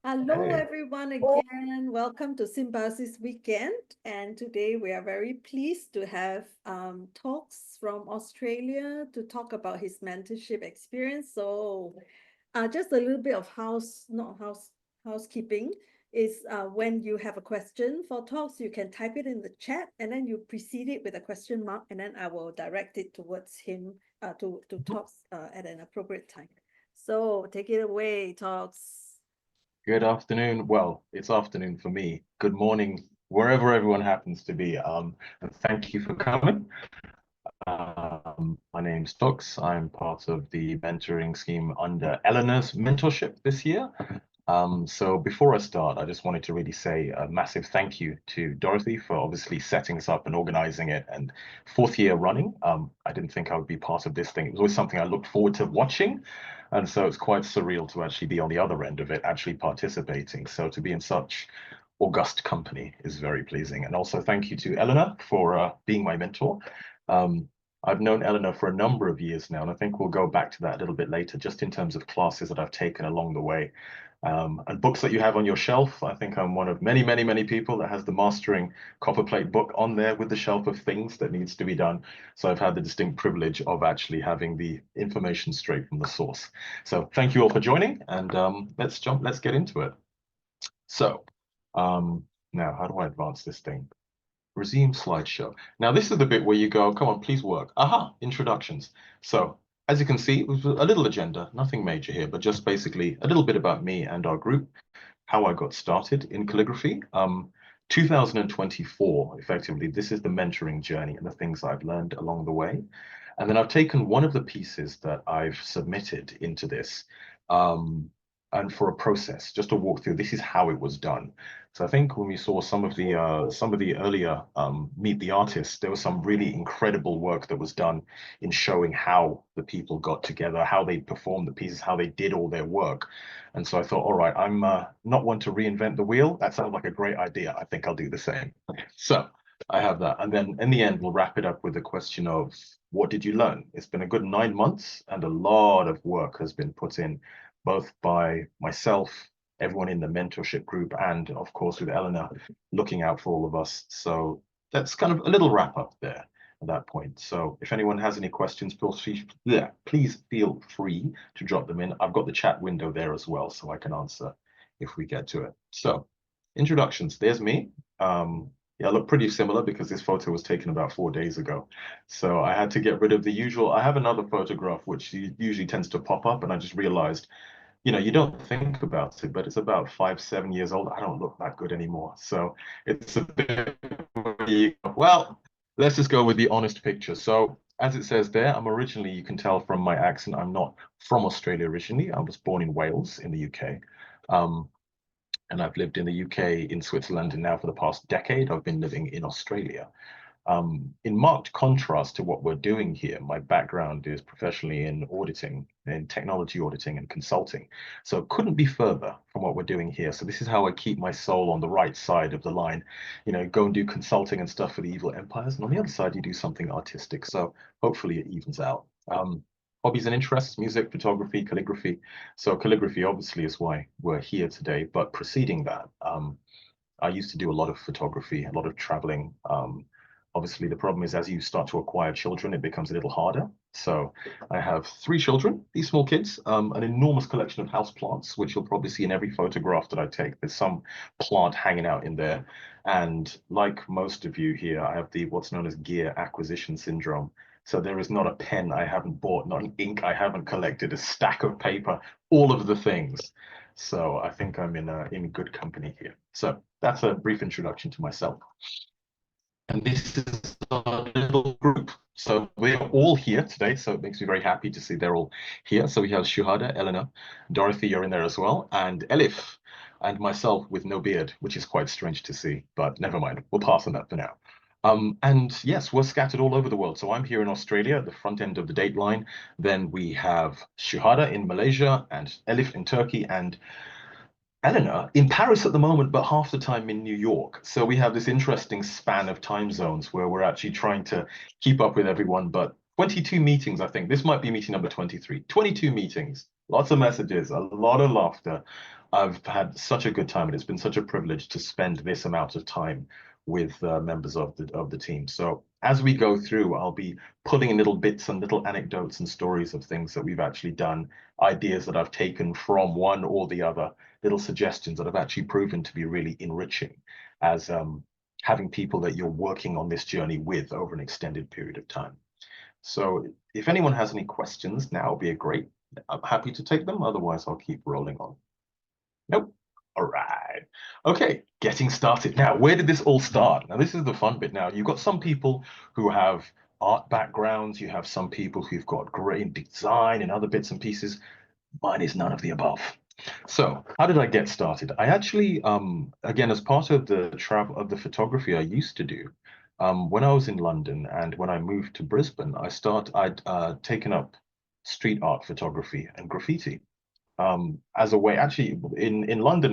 Hello, Hey, everyone, again. Welcome to Symbiosis Weekend. And today we are very pleased to have Toks from Australia to talk about his mentorship experience. So, just a little bit of not housekeeping is when you have a question for Toks, you can type it in the chat and then you precede it with a question mark, and then I will direct it towards him to Toks at an appropriate time. So, take it away, Toks. good afternoon. Well, it's afternoon for me. Good morning, wherever everyone happens to be. And thank you for coming. My name's Toks. I'm part of the mentoring scheme under Eleanor's mentorship this year. So before I start, I just wanted to really say a massive thank you to Dorothy for obviously setting this up and organizing it. And fourth year running, I didn't think I would be part of this thing. It was always something I looked forward to watching. And so it's quite surreal to actually be on the other end of it, actually participating. So to be in such august company is very pleasing. And also thank you to Eleanor for being my mentor. Um, I've known Eleanor for a number of years now, and I think we'll go back to that a little bit later, just in terms of classes that I've taken along the way. And books that you have on your shelf. I think I'm one of many, many, many people that has the Mastering Copperplate book on there with the shelf of things that needs to be done. So I've had the distinct privilege of actually having the information straight from the source. So thank you all for joining, and let's get into it. So now, how do I advance this thing? Resume slideshow. Now, this is the bit where you go, come on, please work. Aha, introductions. So, as you can see, it was a little agenda, nothing major here, but just basically a little bit about me and our group, how I got started in calligraphy. 2024, effectively, this is the mentoring journey and the things I've learned along the way. And then I've taken one of the pieces that I've submitted into this, and for a process, just to walk through, this is how it was done. So I think when we saw some of the earlier Meet the Artists, there was some really incredible work that was done in showing how the people got together, how they performed the pieces, how they did all their work. And so I thought, all right, I'm not one to reinvent the wheel. That sounds like a great idea. I think I'll do the same. So I have that. And then in the end, we'll wrap it up with a question of what did you learn? It's been a good 9 months and a lot of work has been put in, both by myself, everyone in the mentorship group, and of course with Eleanor looking out for all of us. So that's kind of a little wrap up there at that point. So if anyone has any questions, please feel free to drop them in. I've got the chat window there as well, so I can answer if we get to it. So introductions, there's me. Yeah, I look pretty similar because this photo was taken about 4 days ago. So I had to get rid of the usual. I have another photograph which usually tends to pop up, and I just realized, you don't think about it, but it's about 5, 7 years old. I don't look that good anymore. So it's a bit, well, let's just go with the honest picture. So as it says there, I'm originally, you can tell from my accent, I'm not from Australia originally. I was born in Wales in the UK. Um, and I've lived in the UK, in Switzerland, and now for the past decade, I've been living in Australia. In marked contrast to what we're doing here, my background is professionally in auditing, in technology auditing and consulting. So it couldn't be further from what we're doing here. So this is how I keep my soul on the right side of the line. Go and do consulting and stuff for the evil empires. And on the other side, you do something artistic. So hopefully it evens out. Hobbies and interests, music, photography, calligraphy. So calligraphy obviously is why we're here today. But preceding that, I used to do a lot of photography, a lot of traveling. Obviously, the problem is as you start to acquire children, it becomes a little harder. So I have 3 children, these small kids, an enormous collection of house plants, which you'll probably see in every photograph that I take. There's some plant hanging out in there. And like most of you here, I have the what's known as gear acquisition syndrome. So there is not a pen I haven't bought, not an ink I haven't collected, a stack of paper, all of the things. So I think I'm in good company here. So that's a brief introduction to myself. And this is our little group. So we're all here today. So it makes me very happy to see they're all here. So we have Shuhada, Eleanor, Dorothy, you're in there as well, and Elif, and myself with no beard, which is quite strange to see, but never mind. We'll pass on that for now. And yes, we're scattered all over the world. So I'm here in Australia, at the front end of the date line. Then we have Shuhada in Malaysia and Elif in Turkey and Eleanor in Paris at the moment, but half the time in New York. So we have this interesting span of time zones where we're actually trying to keep up with everyone. But 22 meetings, I think. This might be meeting number 23. 22 meetings, lots of messages, a lot of laughter, I've had such a good time, and it's been such a privilege to spend this amount of time with members of the team. So as we go through, I'll be pulling in little bits and little anecdotes and stories of things that we've actually done, ideas that I've taken from one or the other, little suggestions that have actually proven to be really enriching as having people that you're working on this journey with over an extended period of time. So if anyone has any questions, now would be a great. I'm happy to take them. Otherwise, I'll keep rolling on. Nope. All right. Okay, getting started. Now, where did this all start? Now, this is the fun bit. Now, you've got some people who have art backgrounds. You have some people who've got great design and other bits and pieces. Mine is none of the above. So, how did I get started? I actually, again, as part of the travel of the photography I used to do, when I was in London and when I moved to Brisbane, I'd taken up street art photography and graffiti as a way. Actually, in London,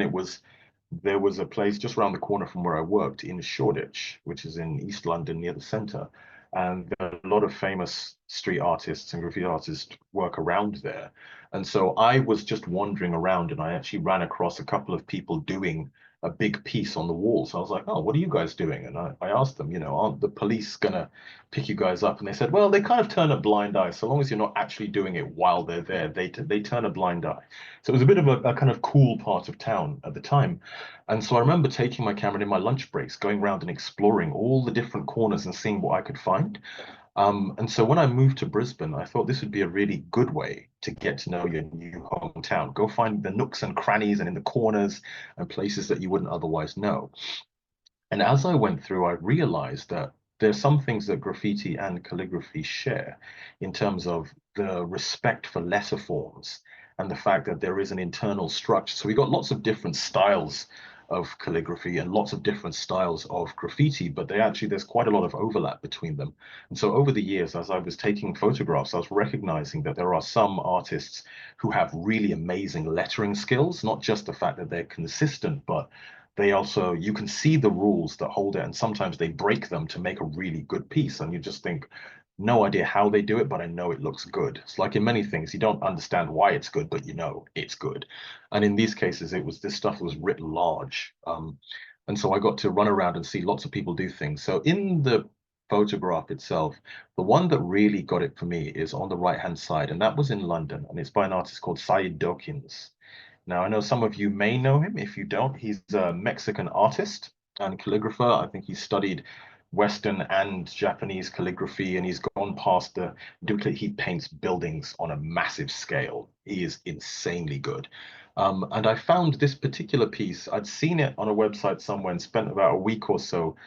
there was a place just around the corner from where I worked in Shoreditch, which is in East London near the centre, and there are a lot of famous street artists and graffiti artists work around there. And so I was just wandering around, and I actually ran across a couple of people doing a big piece on the wall. So I was like, "Oh, what are you guys doing?" And I asked them, aren't the police gonna pick you guys up? And they said, "Well, they kind of turn a blind eye. So long as you're not actually doing it while they're there, they turn a blind eye." So it was a bit of a kind of cool part of town at the time. And so I remember taking my camera in my lunch breaks, going around and exploring all the different corners and seeing what I could find. And so when I moved to Brisbane, I thought this would be a really good way to get to know your new hometown. Go find the nooks and crannies and in the corners and places that you wouldn't otherwise know. And as I went through, I realized that there's some things that graffiti and calligraphy share in terms of the respect for letter forms and the fact that there is an internal structure. So we got lots of different styles of calligraphy and lots of different styles of graffiti, but there's quite a lot of overlap between them. And so over the years, as I was taking photographs, I was recognizing that there are some artists who have really amazing lettering skills, not just the fact that they're consistent, but they also, you can see the rules that hold it, and sometimes they break them to make a really good piece. And you just think, no idea how they do it, but I know it looks good. It's like in many things, you don't understand why it's good, but you know it's good. And in these cases, this stuff was writ large. And so I got to run around and see lots of people do things. So in the photograph itself, the one that really got it for me is on the right-hand side, and that was in London, and it's by an artist called Syed Dawkins. Now, I know some of you may know him. If you don't, he's a Mexican artist and calligrapher. I think he studied Western and Japanese calligraphy, and he's gone past the duplicate. He paints buildings on a massive scale. He is insanely good. And I found this particular piece, I'd seen it on a website somewhere and spent about a week or so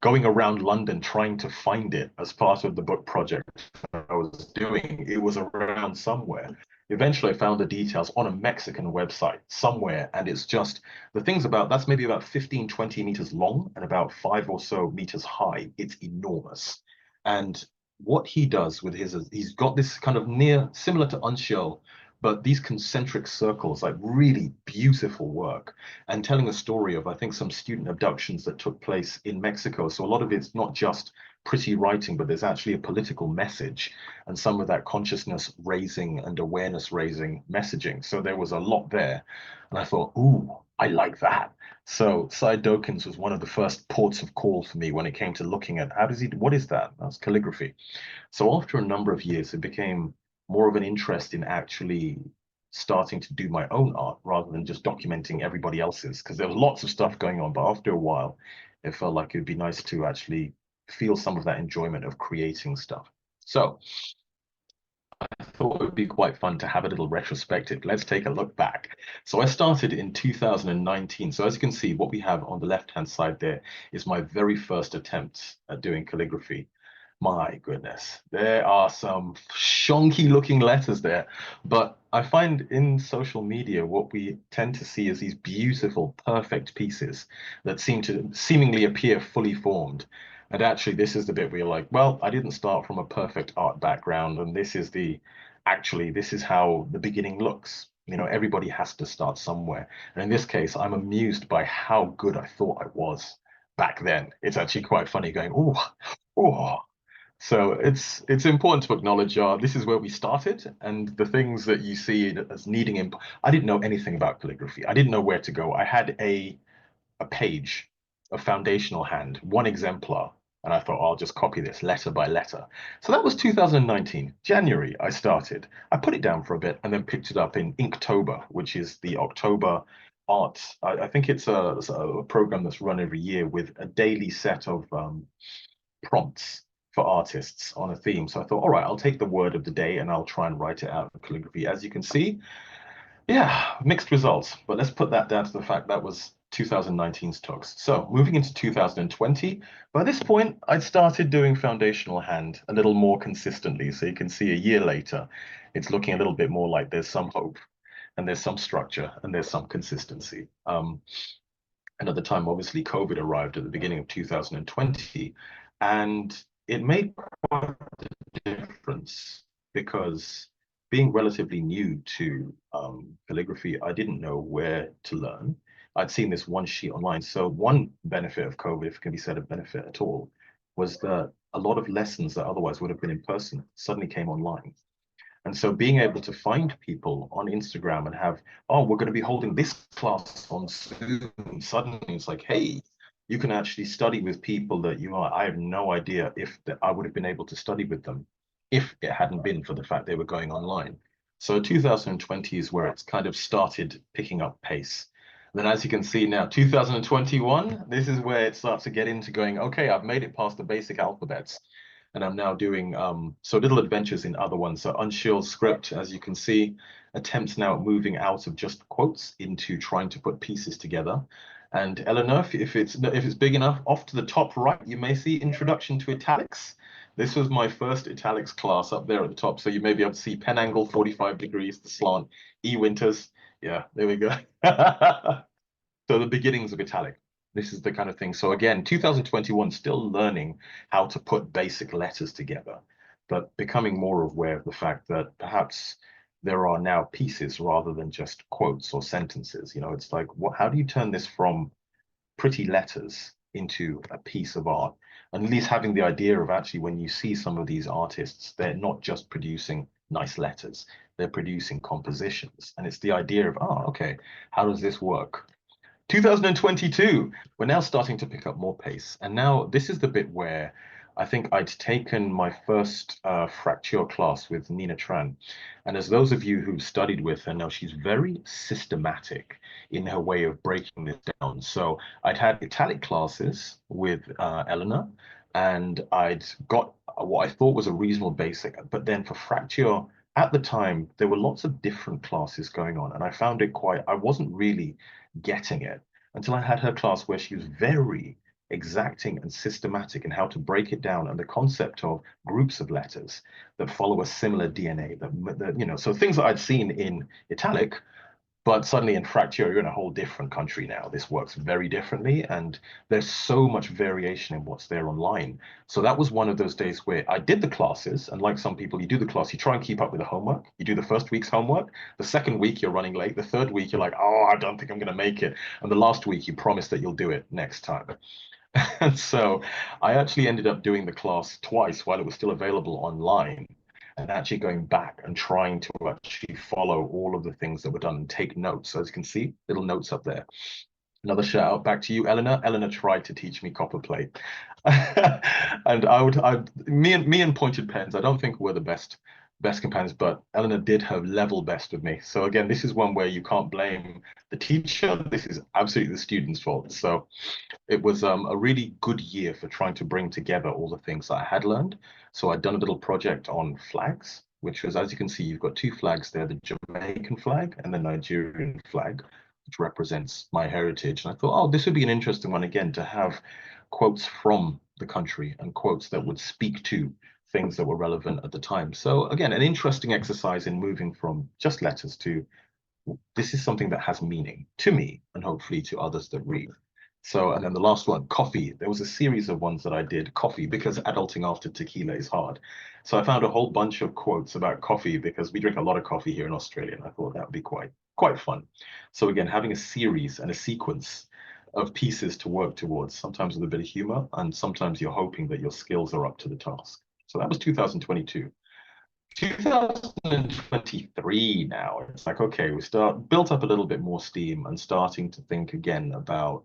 going around London trying to find it as part of the book project I was doing. It was around somewhere. Eventually, I found the details on a Mexican website somewhere, and it's just the things about that's maybe about 15, 20 meters long and about 5 or so meters high. It's enormous. And what he does with he's got this kind of near similar to Unshell, but these concentric circles, like really beautiful work and telling a story of, I think, some student abductions that took place in Mexico. So a lot of it's not just pretty writing, but there's actually a political message and some of that consciousness raising and awareness raising messaging. So there was a lot there. And I thought, ooh, I like that. So Syed Dawkins was one of the first ports of call for me when it came to looking at what is that? That's calligraphy. So after a number of years, it became more of an interest in actually starting to do my own art rather than just documenting everybody else's, because there was lots of stuff going on. But after a while, it felt like it would be nice to actually feel some of that enjoyment of creating stuff. So I thought it would be quite fun to have a little retrospective. Let's take a look back. So I started in 2019. So as you can see, what we have on the left-hand side there is my very first attempt at doing calligraphy. My goodness, there are some shonky looking letters there. But I find in social media, what we tend to see is these beautiful, perfect pieces that seem to seemingly appear fully formed. And actually, this is the bit where you're like, well, I didn't start from a perfect art background, and this is how the beginning looks. Everybody has to start somewhere. And in this case, I'm amused by how good I thought I was back then. It's actually quite funny going, oh, oh. So it's important to acknowledge this is where we started, and the things that you see as needing imp I didn't know anything about calligraphy. I didn't know where to go. I had a page, a foundational hand, one exemplar, and I thought, I'll just copy this letter by letter. So that was 2019, January, I started. I put it down for a bit and then picked it up in Inktober, which is the October art. I think it's a program that's run every year with a daily set of prompts for artists on a theme. So I thought, all right, I'll take the word of the day and I'll try and write it out in calligraphy. As you can see, yeah, mixed results, but let's put that down to the fact that was 2019's Toks. So moving into 2020, by this point, I'd started doing foundational hand a little more consistently. So you can see a year later, it's looking a little bit more like there's some hope and there's some structure and there's some consistency. And at the time, obviously, COVID arrived at the beginning of 2020, and it made quite a difference because being relatively new to calligraphy, I didn't know where to learn. I'd seen this one sheet online. So one benefit of COVID, if it can be said a benefit at all, was that a lot of lessons that otherwise would have been in person suddenly came online. And so being able to find people on Instagram and have, oh, we're going to be holding this class on Zoom, suddenly it's like, hey, you can actually study with people that you are. I have no idea if I would have been able to study with them if it hadn't been for the fact they were going online. So 2020 is where it's kind of started picking up pace. Then as you can see now, 2021, this is where it starts to get into going, okay, I've made it past the basic alphabets and I'm now doing so little adventures in other ones. So Unshield script, as you can see, attempts now at moving out of just quotes into trying to put pieces together. And Eleanor, if it's big enough, off to the top right, you may see Introduction to Italics. This was my first italics class up there at the top. So you may be able to see pen angle 45 degrees, the slant, E Winters. Yeah, there we go. So the beginnings of italic. This is the kind of thing. So again, 2021, still learning how to put basic letters together, but becoming more aware of the fact that perhaps there are now pieces rather than just quotes or sentences. You know, it's like, how do you turn this from pretty letters into a piece of art? And at least having the idea of actually when you see some of these artists, they're not just producing nice letters, they're producing compositions. And it's the idea of, oh, okay, how does this work? 2022, we're now starting to pick up more pace. And now this is the bit where I think I'd taken my first fracture class with Nina Tran. And as those of you who've studied with her know, she's very systematic in her way of breaking this down. So I'd had italic classes with Eleanor, and I'd got what I thought was a reasonable basic. But then for fracture, at the time, there were lots of different classes going on. And I found it I wasn't really getting it until I had her class where she was very exacting and systematic in how to break it down and the concept of groups of letters that follow a similar DNA that you know, so things that I'd seen in italic, but suddenly in fracture, you're in a whole different country now. This works very differently, and there's so much variation in what's there online. So that was one of those days where I did the classes, and like some people, you do the class, you try and keep up with the homework. You do the first week's homework. The second week, you're running late. The third week, you're like, oh, I don't think I'm going to make it. And the last week, you promise that you'll do it next time. And so I actually ended up doing the class twice while it was still available online and actually going back and trying to actually follow all of the things that were done and take notes. So as you can see, little notes up there. Another shout out back to you, Eleanor. Eleanor tried to teach me copper plate. And me and pointed pens, I don't think we're the best companions, but Eleanor did her level best with me. So again, this is one where you can't blame the teacher. This is absolutely the student's fault. So it was a really good year for trying to bring together all the things that I had learned. So I'd done a little project on flags, which was, as you can see, you've got two flags there, the Jamaican flag and the Nigerian flag, which represents my heritage. And I thought, oh, this would be an interesting one again to have quotes from the country and quotes that would speak to things that were relevant at the time. So again, an interesting exercise in moving from just letters to this is something that has meaning to me and hopefully to others that read. So, and then the last one, coffee. There was a series of ones that I did, coffee, because adulting after tequila is hard. So I found a whole bunch of quotes about coffee because we drink a lot of coffee here in Australia, and I thought that would be quite fun. So again, having a series and a sequence of pieces to work towards, sometimes with a bit of humor, and sometimes you're hoping that your skills are up to the task. So that was 2022. 2023 now, it's like, okay, we built up a little bit more steam and starting to think again about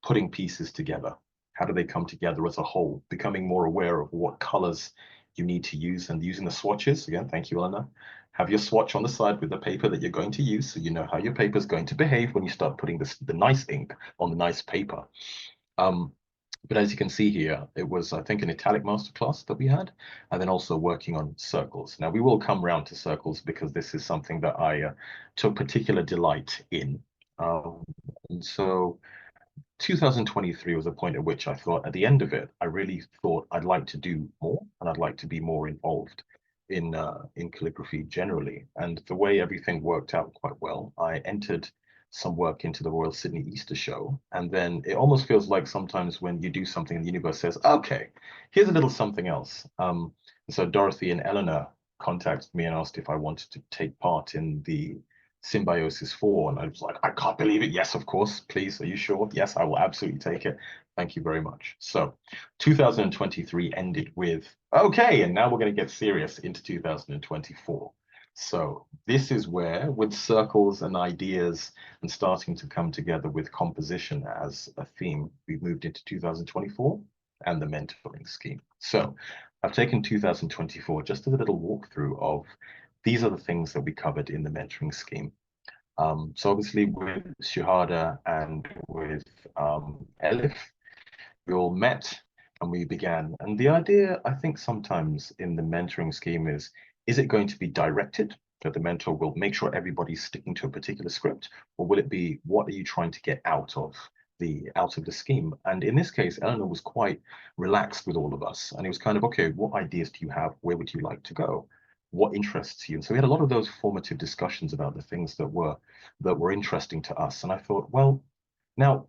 putting pieces together. How do they come together as a whole? Becoming more aware of what colors you need to use and using the swatches. Again, thank you, Eleanor. Have your swatch on the side with the paper that you're going to use so you know how your paper is going to behave when you start putting the nice ink on the nice paper. Um, but as you can see here, it was, I think, an italic masterclass that we had, and then also working on circles. Now, we will come round to circles because this is something that I took particular delight in. Um, and so 2023 was a point at which I thought, at the end of it, I really thought I'd like to do more and I'd like to be more involved in calligraphy generally. And the way everything worked out quite well, I entered some work into the Royal Sydney Easter Show, and then it almost feels like sometimes when you do something and the universe says, "Okay, here's a little something else." So Dorothy and Eleanor contacted me and asked if I wanted to take part in the Symbiosis 4. And I was like, I can't believe it. Yes, of course. Please, are you sure? Yes, I will absolutely take it. Thank you very much. So 2023 ended with, okay, and now we're going to get serious into 2024. So this is where, with circles and ideas and starting to come together with composition as a theme, we've moved into 2024 and the mentoring scheme. So I've taken 2024 just as a little walkthrough of these are the things that we covered in the mentoring scheme. So obviously with Shuhada and with Elif, we all met and we began. And the idea, I think, sometimes in the mentoring scheme is it going to be directed? That the mentor will make sure everybody's sticking to a particular script, or will it be what are you trying to get out of the scheme? And in this case, Eleanor was quite relaxed with all of us, and it was kind of okay. What ideas do you have? Where would you like to go? What interests you? And so we had a lot of those formative discussions about the things that were interesting to us. And I thought, well, now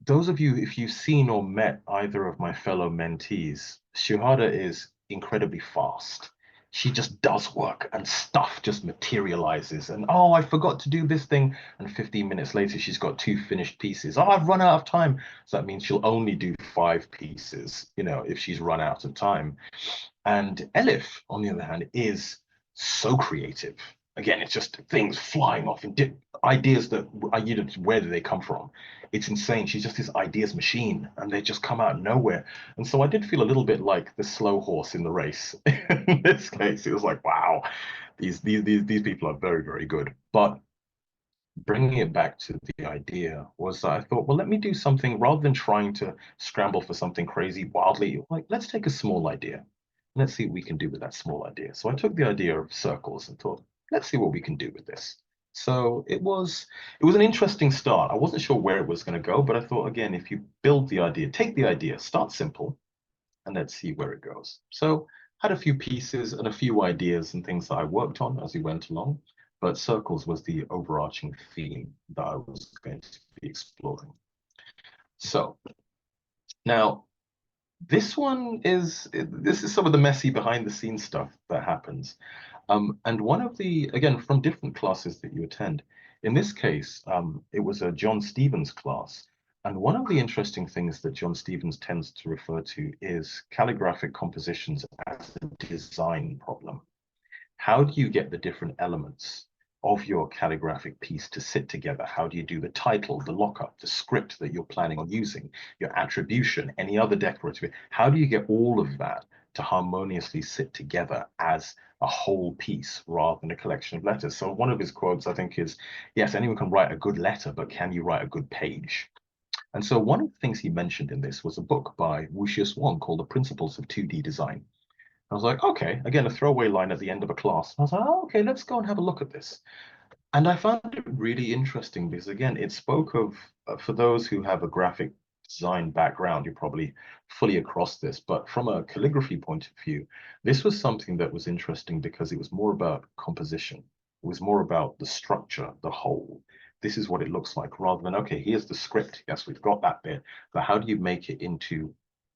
those of you, if you've seen or met either of my fellow mentees, Shuhada is incredibly fast. She just does work and stuff just materializes. And oh, I forgot to do this thing. And 15 minutes later, she's got 2 finished pieces. Oh, I've run out of time. So that means she'll only do 5 pieces, if she's run out of time. And Elif, on the other hand, is so creative. Again, it's just things flying off and ideas that where do they come from? It's insane. She's just this ideas machine, and they just come out of nowhere. And so I did feel a little bit like the slow horse in the race. In this case, it was like, wow, these people are very, very good. But bringing it back to the idea was that I thought, well, let me do something rather than trying to scramble for something crazy wildly. Like, let's take a small idea. Let's see what we can do with that small idea. So I took the idea of circles and thought, let's see what we can do with this. So it was an interesting start. I wasn't sure where it was going to go, but I thought, again, if you build the idea, take the idea, start simple, and let's see where it goes. So had a few pieces and a few ideas and things that I worked on as we went along, but circles was the overarching theme that I was going to be exploring. So now this is some of the messy behind the scenes stuff that happens. And one of again, from different classes that you attend, in this case, it was a John Stevens class. And one of the interesting things that John Stevens tends to refer to is calligraphic compositions as a design problem. How do you get the different elements of your calligraphic piece to sit together? How do you do the title, the lockup, the script that you're planning on using, your attribution, any other decorative? How do you get all of that to harmoniously sit together as a whole piece rather than a collection of letters? So one of his quotes, I think, is, yes, anyone can write a good letter, but can you write a good page? And so one of the things he mentioned in this was a book by Wuxius Wang called The Principles of 2D Design. I was like, okay, again, a throwaway line at the end of a class. I was like, oh, okay, let's go and have a look at this. And I found it really interesting because, again, it spoke of, for those who have a graphic design background, you're probably fully across this, but from a calligraphy point of view, this was something that was interesting because it was more about composition. It was more about the structure, the whole. This is what it looks like, rather than, okay, here's the script. Yes, we've got that bit, but how do you make it into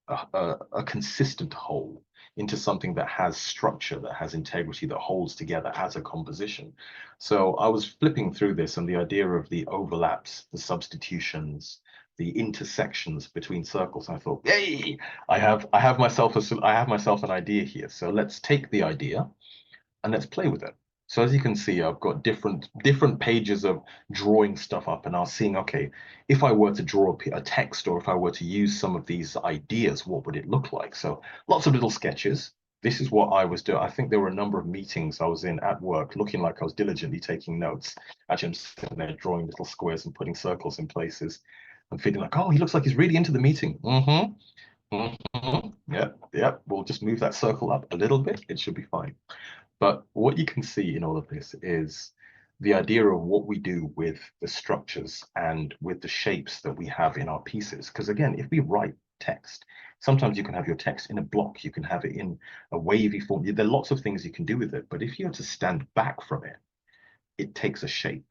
a consistent whole, into something that has structure, that has integrity, that holds together as a composition? So I was flipping through this and the idea of the overlaps, the substitutions, the intersections between circles. And I thought, hey, I have myself an idea here. So let's take the idea and let's play with it. So as you can see, I've got different pages of drawing stuff up, and I was seeing, okay, if I were to draw a text, or if I were to use some of these ideas, what would it look like? So lots of little sketches. This is what I was doing. I think there were a number of meetings I was in at work, looking like I was diligently taking notes. Actually, I'm sitting there drawing little squares and putting circles in places. I'm feeling like, oh, he looks like he's really into the meeting. Yep, yep. We'll just move that circle up a little bit. It should be fine. But what you can see in all of this is the idea of what we do with the structures and with the shapes that we have in our pieces. Because again, if we write text, sometimes you can have your text in a block, you can have it in a wavy form. There are lots of things you can do with it. But if you are to stand back from it, it takes a shape.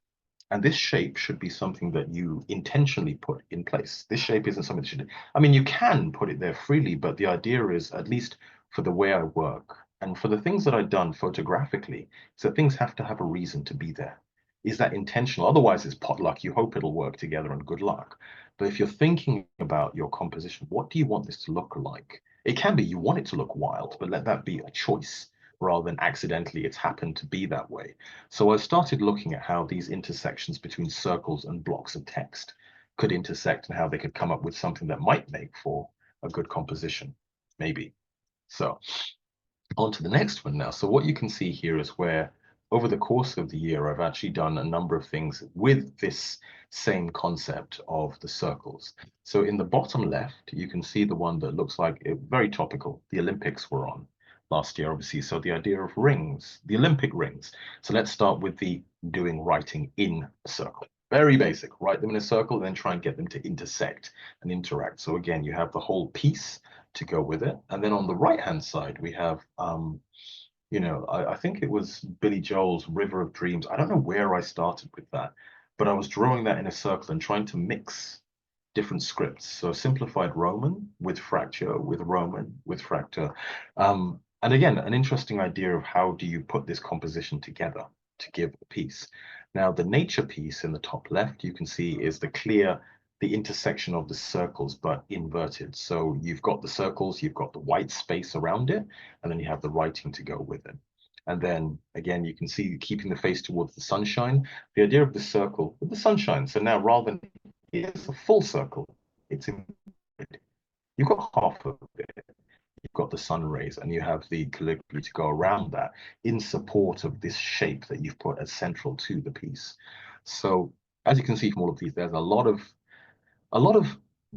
And this shape should be something that you intentionally put in place. This shape isn't something that should, I mean, you can put it there freely, but the idea is, at least for the way I work and for the things that I've done photographically, so things have to have a reason to be there. Is that intentional? Otherwise, it's potluck. You hope it'll work together and good luck. But if you're thinking about your composition, what do you want this to look like? It can be you want it to look wild, but let that be a choice rather than accidentally it's happened to be that way. So I started looking at how these intersections between circles and blocks of text could intersect and how they could come up with something that might make for a good composition, maybe. So on to the next one now. So what you can see here is where over the course of the year, I've actually done a number of things with this same concept of the circles. So in the bottom left, you can see the one that looks like very topical. The Olympics were on last year, obviously. So the idea of rings, the Olympic rings. So let's start with the writing in a circle. Very basic. Write them in a circle, then try and get them to intersect and interact. So again, you have the whole piece to go with it. And then on the right-hand side, we have, I think it was Billy Joel's River of Dreams. I don't know where I started with that, but I was drawing that in a circle and trying to mix different scripts. So simplified Roman with fracture, with Roman, with fracture. And again, an interesting idea of how do you put this composition together to give a piece. Now, the nature piece in the top left, you can see is the intersection of the circles, but inverted. So you've got the circles, you've got the white space around it, and then you have the writing to go with it. And then again, you can see keeping the face towards the sunshine, the idea of the circle with the sunshine. So now rather than it's a full circle, it's inverted. You've got half of it, you've got the sun rays, and you have the calligraphy to go around that in support of this shape that you've put as central to the piece. So as you can see from all of these, there's a lot of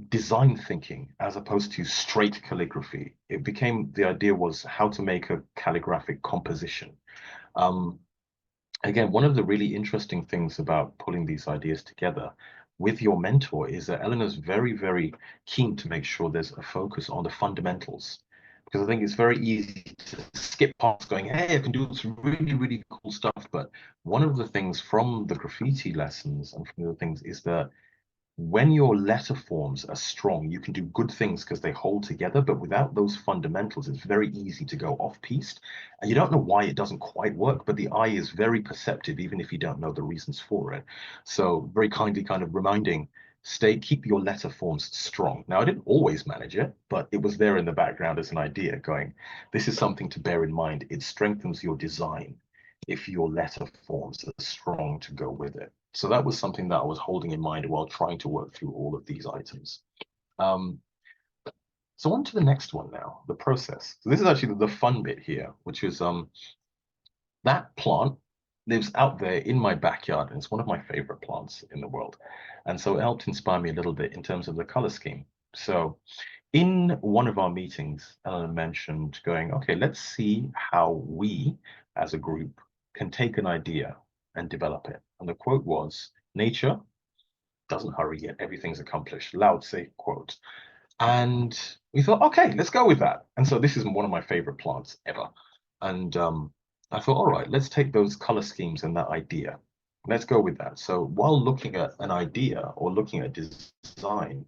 design thinking as opposed to straight calligraphy. It became the idea was how to make a calligraphic composition. Um, Again, one of the really interesting things about pulling these ideas together with your mentor is that Eleanor's very, very keen to make sure there's a focus on the fundamentals. Because I think it's very easy to skip past going, hey, I can do some really, really cool stuff. But one of the things from the graffiti lessons and from the things is that when your letter forms are strong, you can do good things because they hold together. But without those fundamentals, it's very easy to go off-piste. And you don't know why it doesn't quite work, but the eye is very perceptive, even if you don't know the reasons for it. So very kindly kind of reminding, keep your letter forms strong. Now, I didn't always manage it, but it was there in the background as an idea going, this is something to bear in mind. It strengthens your design if your letter forms are strong to go with it. So that was something that I was holding in mind while trying to work through all of these items. Um, so on to the next one now, the process. So this is actually the fun bit here, which is that plant lives out there in my backyard, and it's one of my favorite plants in the world. And so it helped inspire me a little bit in terms of the color scheme. So in one of our meetings, Eleanor mentioned going, okay, let's see how we as a group can take an idea and develop it. And the quote was, nature doesn't hurry yet, everything's accomplished. Lao Tse quote. And we thought, okay, let's go with that. And so this is one of my favorite plants ever. And I thought, all right, let's take those color schemes and that idea. Let's go with that. So while looking at an idea or looking at design,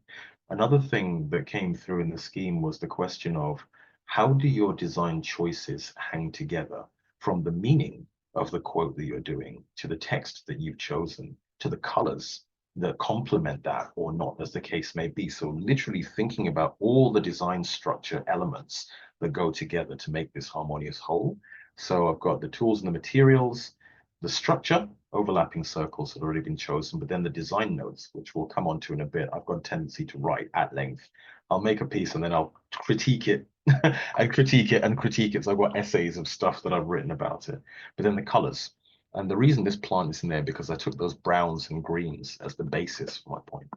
another thing that came through in the scheme was the question of how do your design choices hang together from the meaning of the quote that you're doing to the text that you've chosen to the colors that complement that or not, as the case may be. So literally thinking about all the design structure elements that go together to make this harmonious whole. So I've got the tools and the materials, the structure, overlapping circles that have already been chosen, but then the design notes, which we'll come on to in a bit, I've got a tendency to write at length. I'll make a piece and then I'll critique it and critique it and critique it. So I've got essays of stuff that I've written about it. But then the colors. And the reason this plant is in there, because I took those browns and greens as the basis for my point.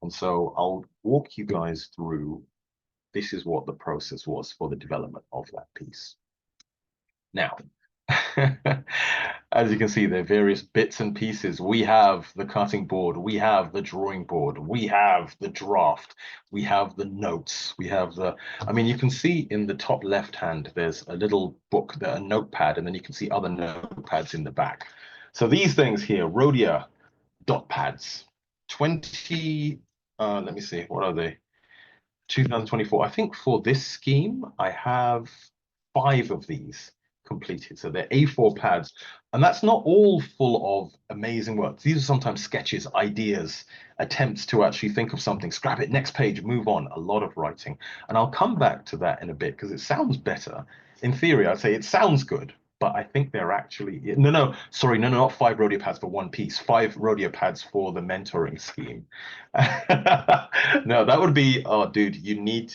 And so I'll walk you guys through, this is what the process was for the development of that piece. Now, as you can see, there are various bits and pieces. We have the cutting board, we have the drawing board, we have the draft, we have the notes, we have the, I mean, you can see in the top left hand, there's a little book, a notepad, and then you can see other notepads in the back. So these things here, Rhodia dot pads, 20, let me see, what are they? 2024. I think for this scheme, I have 5 of these completed. So they're A4 pads, and that's not all full of amazing work. These are sometimes sketches, ideas, attempts to actually think of something, scrap it, next page, move on, a lot of writing. And I'll come back to that in a bit because it sounds better. In theory, I'd say it sounds good, but I think they're actually, sorry, no, not 5 rodeo pads for one piece, 5 rodeo pads for the mentoring scheme. No, that would be, oh, dude, you need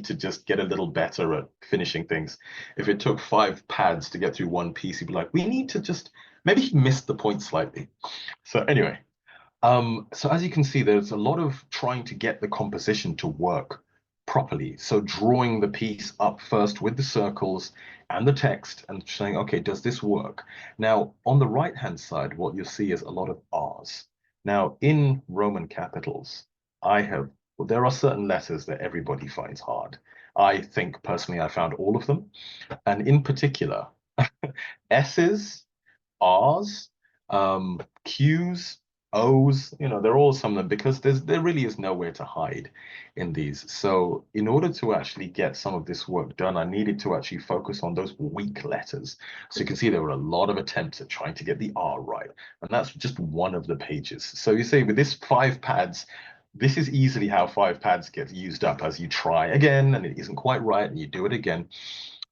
to just get a little better at finishing things. If it took 5 pads to get through one piece, you'd be like, we need to just, maybe he missed the point slightly. So anyway, so as you can see, there's a lot of trying to get the composition to work properly. So drawing the piece up first with the circles and the text and saying, okay, does this work? Now, on the right-hand side, what you'll see is a lot of R's. Now, in Roman capitals, well, there are certain letters that everybody finds hard. I think personally I found all of them. And in particular, S's, R's, Q's, O's, they're all some of them because there really is nowhere to hide in these. So in order to actually get some of this work done, I needed to actually focus on those weak letters. So you can see there were a lot of attempts at trying to get the R right. And that's just one of the pages. So you see with this 5 pads, this is easily how 5 pads get used up as you try again and it isn't quite right and you do it again.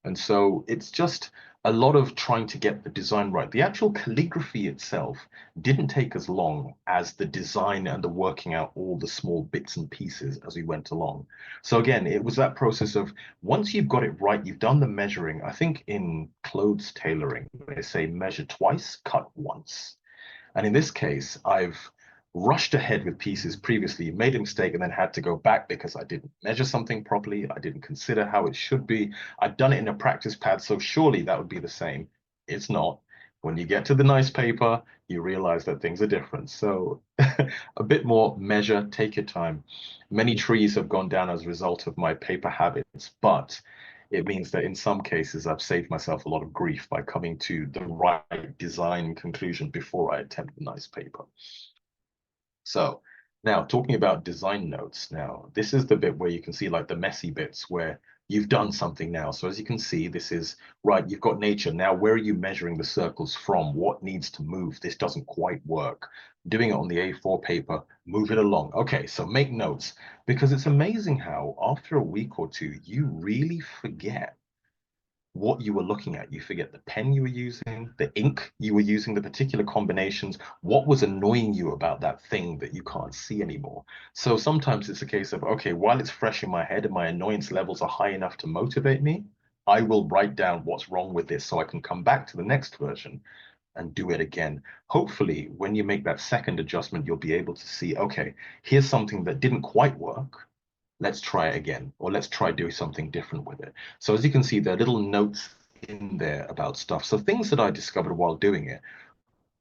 And so it's just a lot of trying to get the design right. The actual calligraphy itself didn't take as long as the design and the working out all the small bits and pieces as we went along. So again, it was that process of once you've got it right, you've done the measuring. I think in clothes tailoring, they say measure twice, cut once. And in this case, I've rushed ahead with pieces previously, made a mistake, and then had to go back because I didn't measure something properly. I didn't consider how it should be. I'd done it in a practice pad, so surely that would be the same. It's not. When you get to the nice paper, you realize that things are different. So a bit more measure, take your time. Many trees have gone down as a result of my paper habits, but it means that in some cases I've saved myself a lot of grief by coming to the right design conclusion before I attempt the nice paper. So now talking about design notes, now this is the bit where you can see like the messy bits where you've done something now. So as you can see, this is right, you've got nature. Now, where are you measuring the circles from? What needs to move? This doesn't quite work. Doing it on the A4 paper, move it along. Okay, so make notes because it's amazing how after a week or two, you really forget what you were looking at. You forget the pen you were using, the ink you were using, the particular combinations, what was annoying you about that thing that you can't see anymore. So sometimes it's a case of, okay, while it's fresh in my head and my annoyance levels are high enough to motivate me, I will write down what's wrong with this so I can come back to the next version and do it again. Hopefully, when you make that second adjustment, you'll be able to see, okay, here's something that didn't quite work. Let's try it again, or let's try doing something different with it. So as you can see, there are little notes in there about stuff. So things that I discovered while doing it,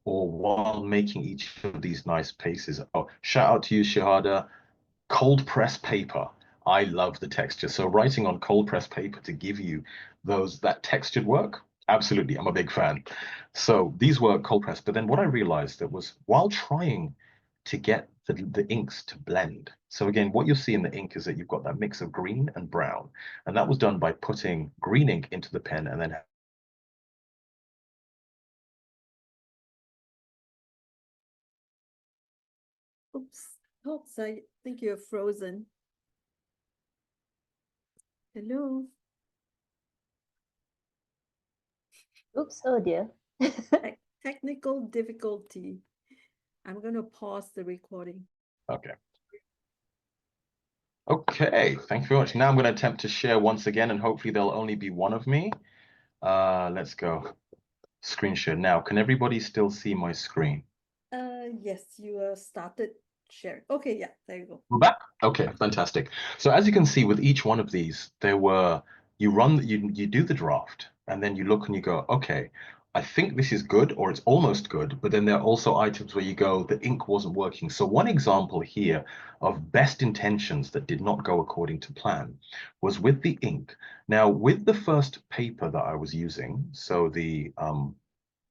or while making each of these nice pieces. Oh, shout out to you, Shahada. Cold press paper. I love the texture. So writing on cold press paper to give you that textured work, absolutely, I'm a big fan. So these were cold press. But then what I realized that was while trying to get the inks to blend. So again, what you'll see in the ink is that you've got that mix of green and brown. And that was done by putting green ink into the pen and then Oops, Toks, I think you're frozen. Hello. Oops, oh dear. Technical difficulty. I'm going to pause the recording. Okay. Okay, thank you very much. Now I'm going to attempt to share once again, and hopefully there'll only be one of me. Let's go. Screen share. Now, can everybody still see my screen? Yes, you started sharing. Okay, yeah, there you go. We're back. Okay, fantastic. So as you can see with each one of these, you do the draft, and then you look and you go, okay, I think this is good or it's almost good, but then there are also items where you go, the ink wasn't working. So one example here of best intentions that did not go according to plan was with the ink. Now, with the first paper that I was using, so the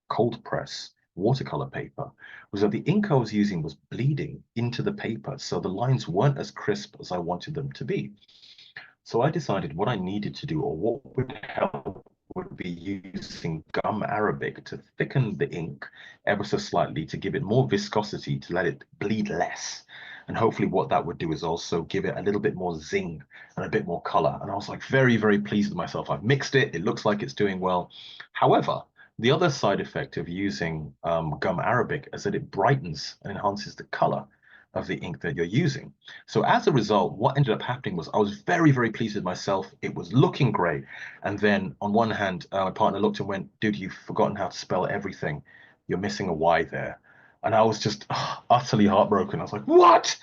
cold press watercolor paper, was that the ink I was using was bleeding into the paper, so the lines weren't as crisp as I wanted them to be. So I decided what I needed to do, or what would help, would be using gum arabic to thicken the ink ever so slightly to give it more viscosity to let it bleed less. And hopefully what that would do is also give it a little bit more zing and a bit more color. And I was like very, very pleased with myself. I've mixed it. It looks like it's doing well. However, the other side effect of using gum arabic is that it brightens and enhances the color of the ink that you're using. So as a result, what ended up happening was I was very, very pleased with myself. It was looking great. And then on one hand, my partner looked and went, dude, you've forgotten how to spell everything. You're missing a Y there. And I was just utterly heartbroken. I was like, what?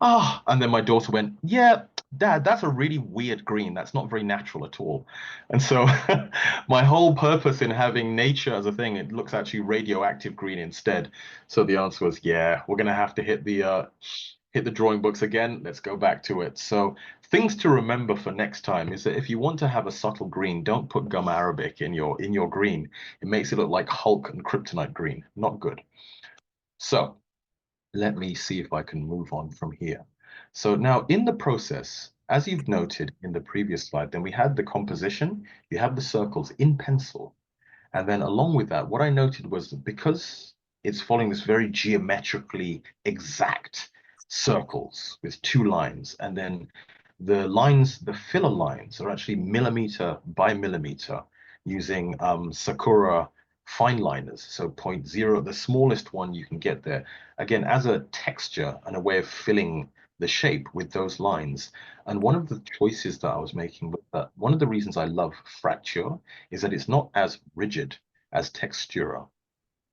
And then my daughter went, yeah, Dad, that's a really weird green. That's not very natural at all. And so my whole purpose in having nature as a thing, it looks actually radioactive green instead. So the answer was, yeah, we're gonna have to hit the drawing books again. Let's go back to it. So things to remember for next time is that if you want to have a subtle green, don't put gum arabic in your green. It makes it look like Hulk and kryptonite green. Not good. So let me see if I can move on from here. So now in the process, as you've noted in the previous slide, then we had the composition, you have the circles in pencil. And then along with that, what I noted was that because it's following this very geometrically exact circles with two lines, and then the lines, the filler lines are actually millimeter by millimeter using Sakura fine liners. So 0.0, the smallest one you can get there. Again, as a texture and a way of filling the shape with those lines. And one of the choices that I was making was that one of the reasons I love fracture is that it's not as rigid as textura,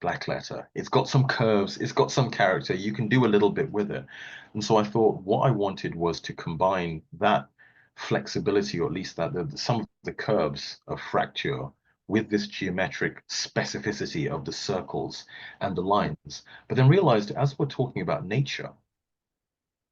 black letter. It's got some curves, it's got some character. You can do a little bit with it. And so I thought what I wanted was to combine that flexibility, or at least that some of the curves of fracture with this geometric specificity of the circles and the lines. But then realized as we're talking about nature,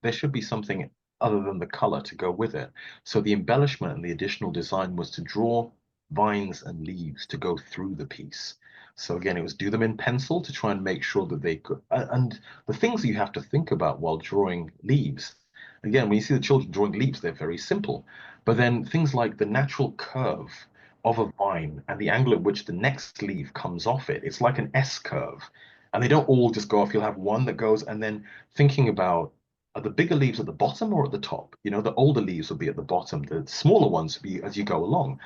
there should be something other than the color to go with it. So the embellishment and the additional design was to draw vines and leaves to go through the piece. So again, it was do them in pencil to try and make sure that they could, and the things that you have to think about while drawing leaves. Again, when you see the children drawing leaves, they're very simple. But then things like the natural curve of a vine and the angle at which the next leaf comes off it, it's like an S curve. And they don't all just go off. You'll have one that goes, and then thinking about, are the bigger leaves at the bottom or at the top? You know, the older leaves will be at the bottom, the smaller ones will be as you go along.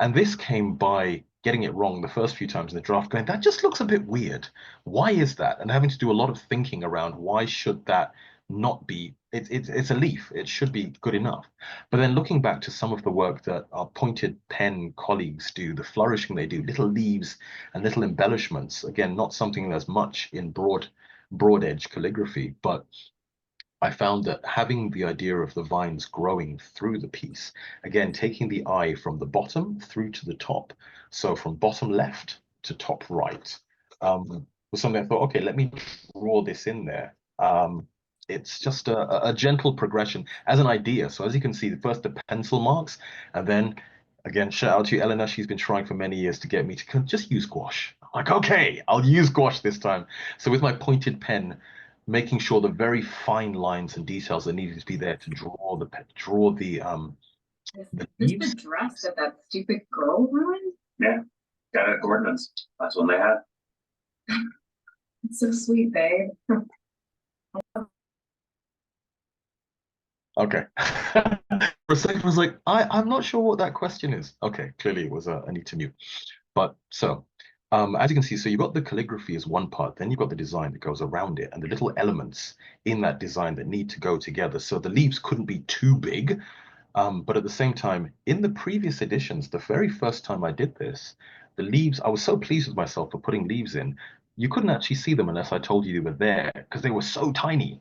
And this came by getting it wrong the first few times in the draft, going, that just looks a bit weird. Why is that? And having to do a lot of thinking around why should that not be, it's a leaf, it should be good enough. But then looking back to some of the work that our pointed pen colleagues do, the flourishing they do, little leaves and little embellishments, again, not something that's much in broad edge calligraphy, but I found that having the idea of the vines growing through the piece, again, taking the eye from the bottom through to the top, so from bottom left to top right, was something I thought, okay, let me draw this in there. It's just a gentle progression as an idea. So as you can see, first the pencil marks, and then again, shout out to Eleanor. She's been trying for many years to get me to just use gouache. I'm like, okay, I'll use gouache this time. So with my pointed pen, making sure the very fine lines and details that needed to be there to draw the Is this leaves. the dress that stupid girl ruined? Yeah, got it at Gordon's. That's when they had. It's so sweet, babe. Okay. For a second, I was like, I'm not sure what that question is. Okay, clearly it was a I need to mute. But so, as you can see, so you've got the calligraphy as one part, then you've got the design that goes around it, and the little elements in that design that need to go together. So the leaves couldn't be too big, but at the same time, in the previous editions, the very first time I did this, the leaves, I was so pleased with myself for putting leaves in. You couldn't actually see them unless I told you they were there because they were so tiny.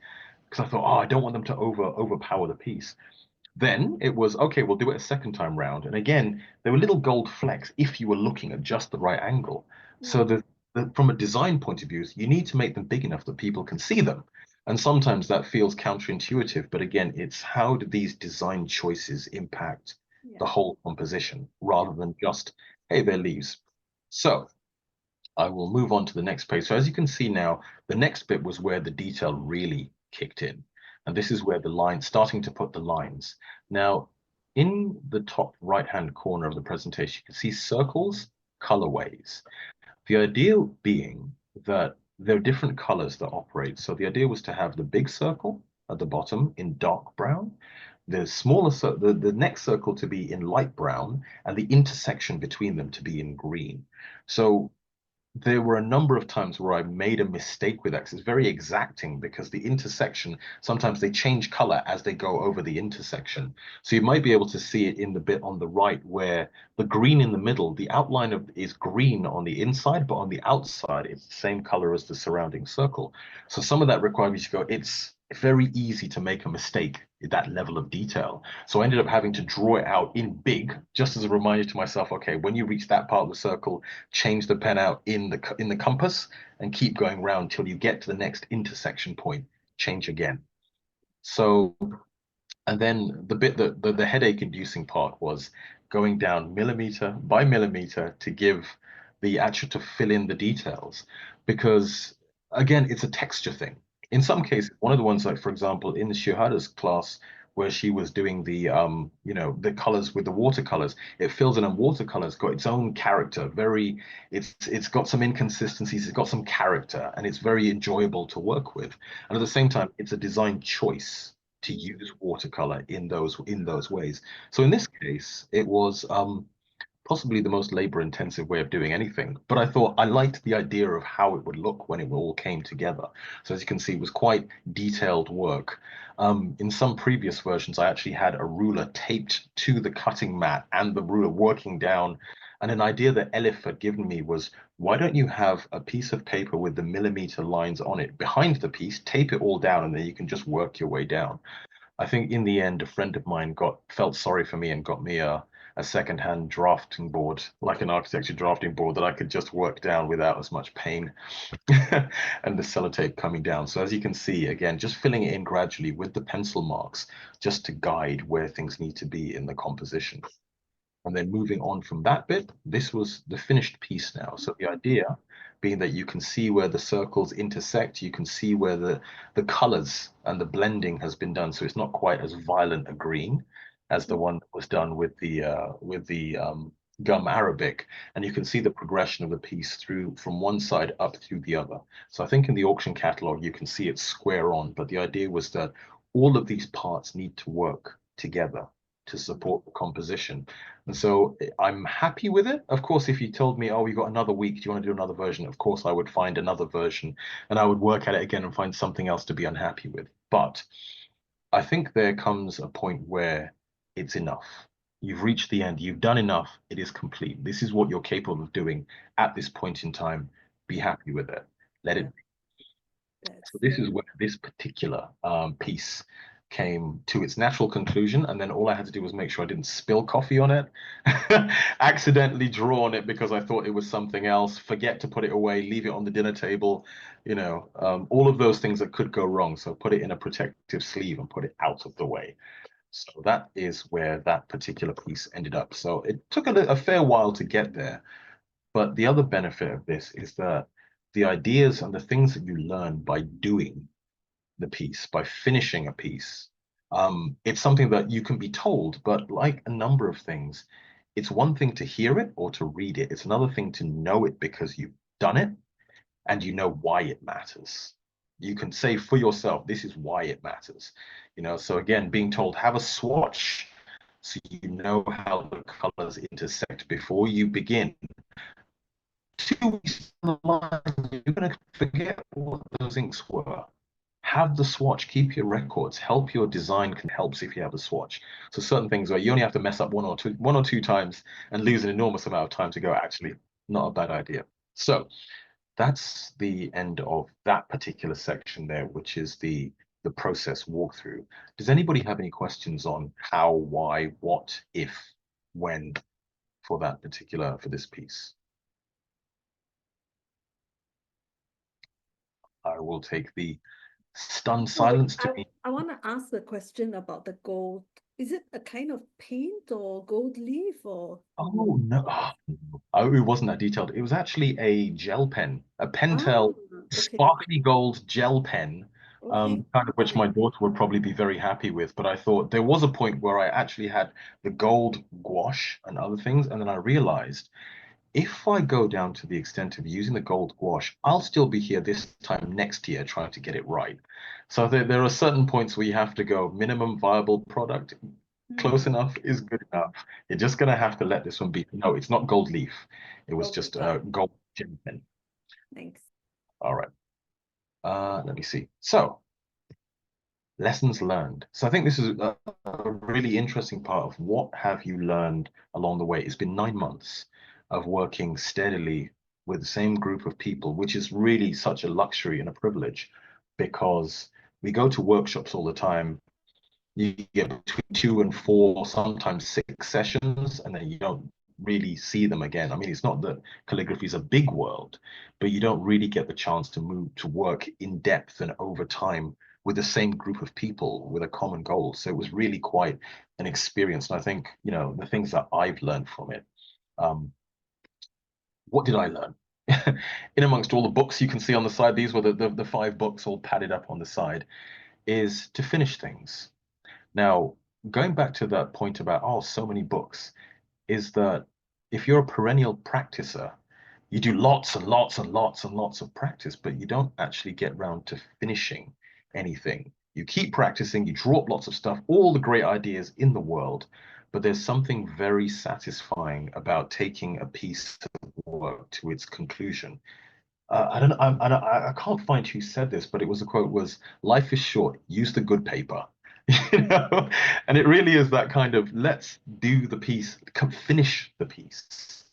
Because I thought, oh, I don't want them to overpower the piece. Then it was, okay, we'll do it a second time round. And again, there were little gold flecks if you were looking at just the right angle. So from a design point of view, you need to make them big enough that people can see them. And sometimes that feels counterintuitive, but again, it's how do these design choices impact the whole composition rather than just, hey, they're leaves. So I will move on to the next page. So as you can see now, the next bit was where the detail really kicked in. And this is where the line, starting to put the lines. Now, in the top right-hand corner of the presentation, you can see circles, colorways. The idea being that there are different colors that operate. So the idea was to have the big circle at the bottom in dark brown, the smaller the next circle to be in light brown, and the intersection between them to be in green. So there were a number of times where I made a mistake with X. It's very exacting because the intersection, sometimes they change color as they go over the intersection. So you might be able to see it in the bit on the right where the green in the middle, the outline of is green on the inside, but on the outside, it's the same color as the surrounding circle. So some of that required me to go, it's very easy to make a mistake at that level of detail. So I ended up having to draw it out in big, just as a reminder to myself, okay, when you reach that part of the circle, change the pen out in the compass and keep going round till you get to the next intersection point, change again. So, and then the bit that the headache inducing part was going down millimeter by millimeter to give the actual to fill in the details, because again, it's a texture thing. In some cases, one of the ones like, for example, in the Shuhada's class, where she was doing the the colors with the watercolors, it fills in, and watercolors got its own character. It's got some inconsistencies, it's got some character, and it's very enjoyable to work with. And at the same time, it's a design choice to use watercolor in those ways. So in this case, it was possibly the most labor intensive way of doing anything. But I thought I liked the idea of how it would look when it all came together. So as you can see, it was quite detailed work. In some previous versions, I actually had a ruler taped to the cutting mat and the ruler working down. And an idea that Elif had given me was, why don't you have a piece of paper with the millimeter lines on it behind the piece, tape it all down, and then you can just work your way down. I think in the end, a friend of mine felt sorry for me and got me a second-hand drafting board, like an architecture drafting board that I could just work down without as much pain and the sellotape coming down. So as you can see, again, just filling it in gradually with the pencil marks just to guide where things need to be in the composition. And then moving on from that bit, this was the finished piece now. So the idea being that you can see where the circles intersect, you can see where the colors and the blending has been done. So it's not quite as violent a green as the one that was done with the gum Arabic. And you can see the progression of the piece through from one side up through the other. So I think in the auction catalog, you can see it square on, but the idea was that all of these parts need to work together to support the composition. And so I'm happy with it. Of course, if you told me, oh, you got another week, do you want to do another version? Of course, I would find another version and I would work at it again and find something else to be unhappy with. But I think there comes a point where it's enough. You've reached the end. You've done enough. It is complete. This is what you're capable of doing at this point in time. Be happy with it. Let it be. So this is where this particular piece came to its natural conclusion, and then all I had to do was make sure I didn't spill coffee on it, accidentally draw on it because I thought it was something else, forget to put it away, leave it on the dinner table, all of those things that could go wrong. So put it in a protective sleeve and put it out of the way. So that is where that particular piece ended up. So it took a fair while to get there, but the other benefit of this is that the ideas and the things that you learn by doing the piece, by finishing a piece. It's something that you can be told, but like a number of things, it's one thing to hear it or to read it. It's another thing to know it because you've done it and you know why it matters. You can say for yourself, this is why it matters. You know, so again, being told, have a swatch so you know how the colors intersect before you begin. 2 weeks down the line, you're going to forget what those inks were. Have the swatch, keep your records, help your design can helps if you have a swatch. So certain things where you only have to mess up one or two times and lose an enormous amount of time to go, actually, not a bad idea. So that's the end of that particular section there, which is the process walkthrough. Does anybody have any questions on how, why, what, if, when for that particular, for this piece? I will take the stunned silence to be. I want to ask a question about the gold. Is it a kind of paint or gold leaf or? Oh no, oh, it wasn't that detailed. It was actually a gel pen, a Pentel Okay, sparkly gold gel pen, okay. kind of which Right. my daughter would probably be very happy with. But I thought there was a point where I actually had the gold gouache and other things, and then I realized if I go down to the extent of using the gold gouache, I'll still be here this time next year trying to get it right. So there are certain points where you have to go minimum viable product. Close enough is good enough. You're just gonna have to let this one be. No, it's not gold leaf. It was Okay, just a gold gem pen. thanks. All right. Let me see. So lessons learned. So I think this is a really interesting part of what have you learned along the way. It's been 9 months of working steadily with the same group of people, which is really such a luxury and a privilege because we go to workshops all the time. You get between 2 and 4, sometimes 6 sessions, and then you don't really see them again. I mean, it's not that calligraphy is a big world, but you don't really get the chance to move to work in depth and over time with the same group of people with a common goal. So it was really quite an experience. And I think, you know, the things that I've learned from it. What did I learn? In amongst all the books you can see on the side, these were the 5 books all padded up on the side, is to finish things. Now, going back to that point about, oh, so many books, is that if you're a perennial practicer, you do lots and lots and lots and lots of practice, but you don't actually get round to finishing anything. You keep practicing, you draw up lots of stuff, all the great ideas in the world, but there's something very satisfying about taking a piece of work to its conclusion. I can't find who said this, but it was a quote was, life is short, use the good paper. You know, and it really is that kind of let's do the piece, finish the piece.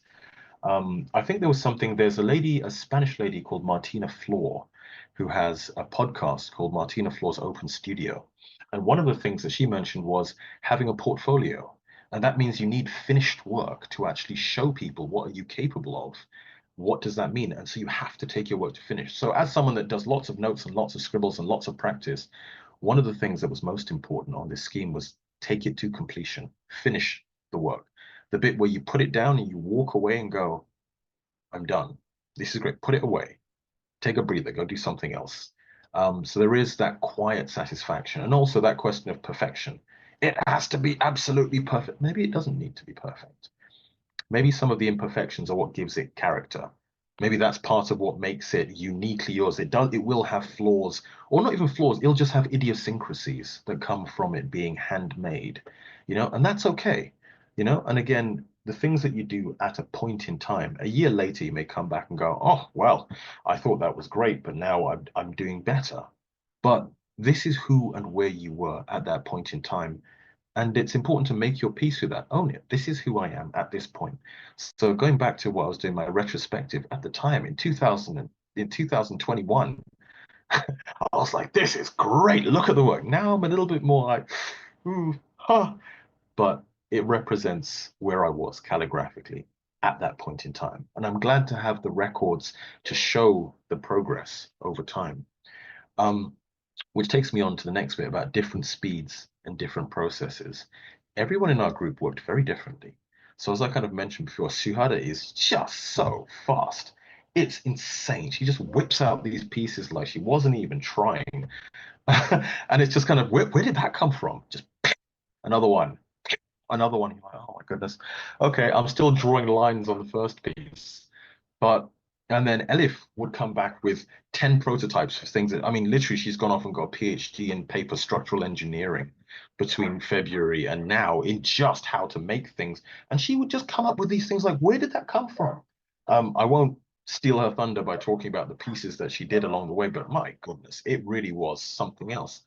I think there was something, there's a lady, a Spanish lady called Martina Flor, who has a podcast called Martina Flor's Open Studio. And one of the things that she mentioned was having a portfolio. And that means you need finished work to actually show people what are you capable of. What does that mean? And so you have to take your work to finish. So as someone that does lots of notes and lots of scribbles and lots of practice, one of the things that was most important on this scheme was take it to completion, finish the work. The bit where you put it down and you walk away and go, I'm done. This is great. Put it away. Take a breather. Go do something else. So there is that quiet satisfaction and also that question of perfection. It has to be absolutely perfect. Maybe it doesn't need to be perfect. Maybe some of the imperfections are what gives it character. Maybe that's part of what makes it uniquely yours. It will have flaws, or not even flaws, it'll just have idiosyncrasies that come from it being handmade, you know, and that's okay, you know. And again, the things that you do at a point in time, a year later, you may come back and go, oh, well, I thought that was great, but now I'm doing better. But this is who and where you were at that point in time. And it's important to make your peace with that. Own it. This is who I am at this point. So going back to what I was doing, my retrospective at the time in 2021, I was like, this is great. Look at the work. Now I'm a little bit more like, ooh, huh. But it represents where I was calligraphically at that point in time. And I'm glad to have the records to show the progress over time. Which takes me on to the next bit about different speeds and different processes. Everyone in our group worked very differently. So as I kind of mentioned before, Suhada is just so fast. It's insane. She just whips out these pieces like she wasn't even trying. And it's just kind of, where did that come from? Just another one, another one. You're like, oh my goodness. Okay, I'm still drawing lines on the first piece. But And then Elif would come back with 10 prototypes of things that, I mean, literally, she's gone off and got a PhD in paper structural engineering between February and now in just how to make things. And she would just come up with these things like, where did that come from? I won't steal her thunder by talking about the pieces that she did along the way, but my goodness, it really was something else.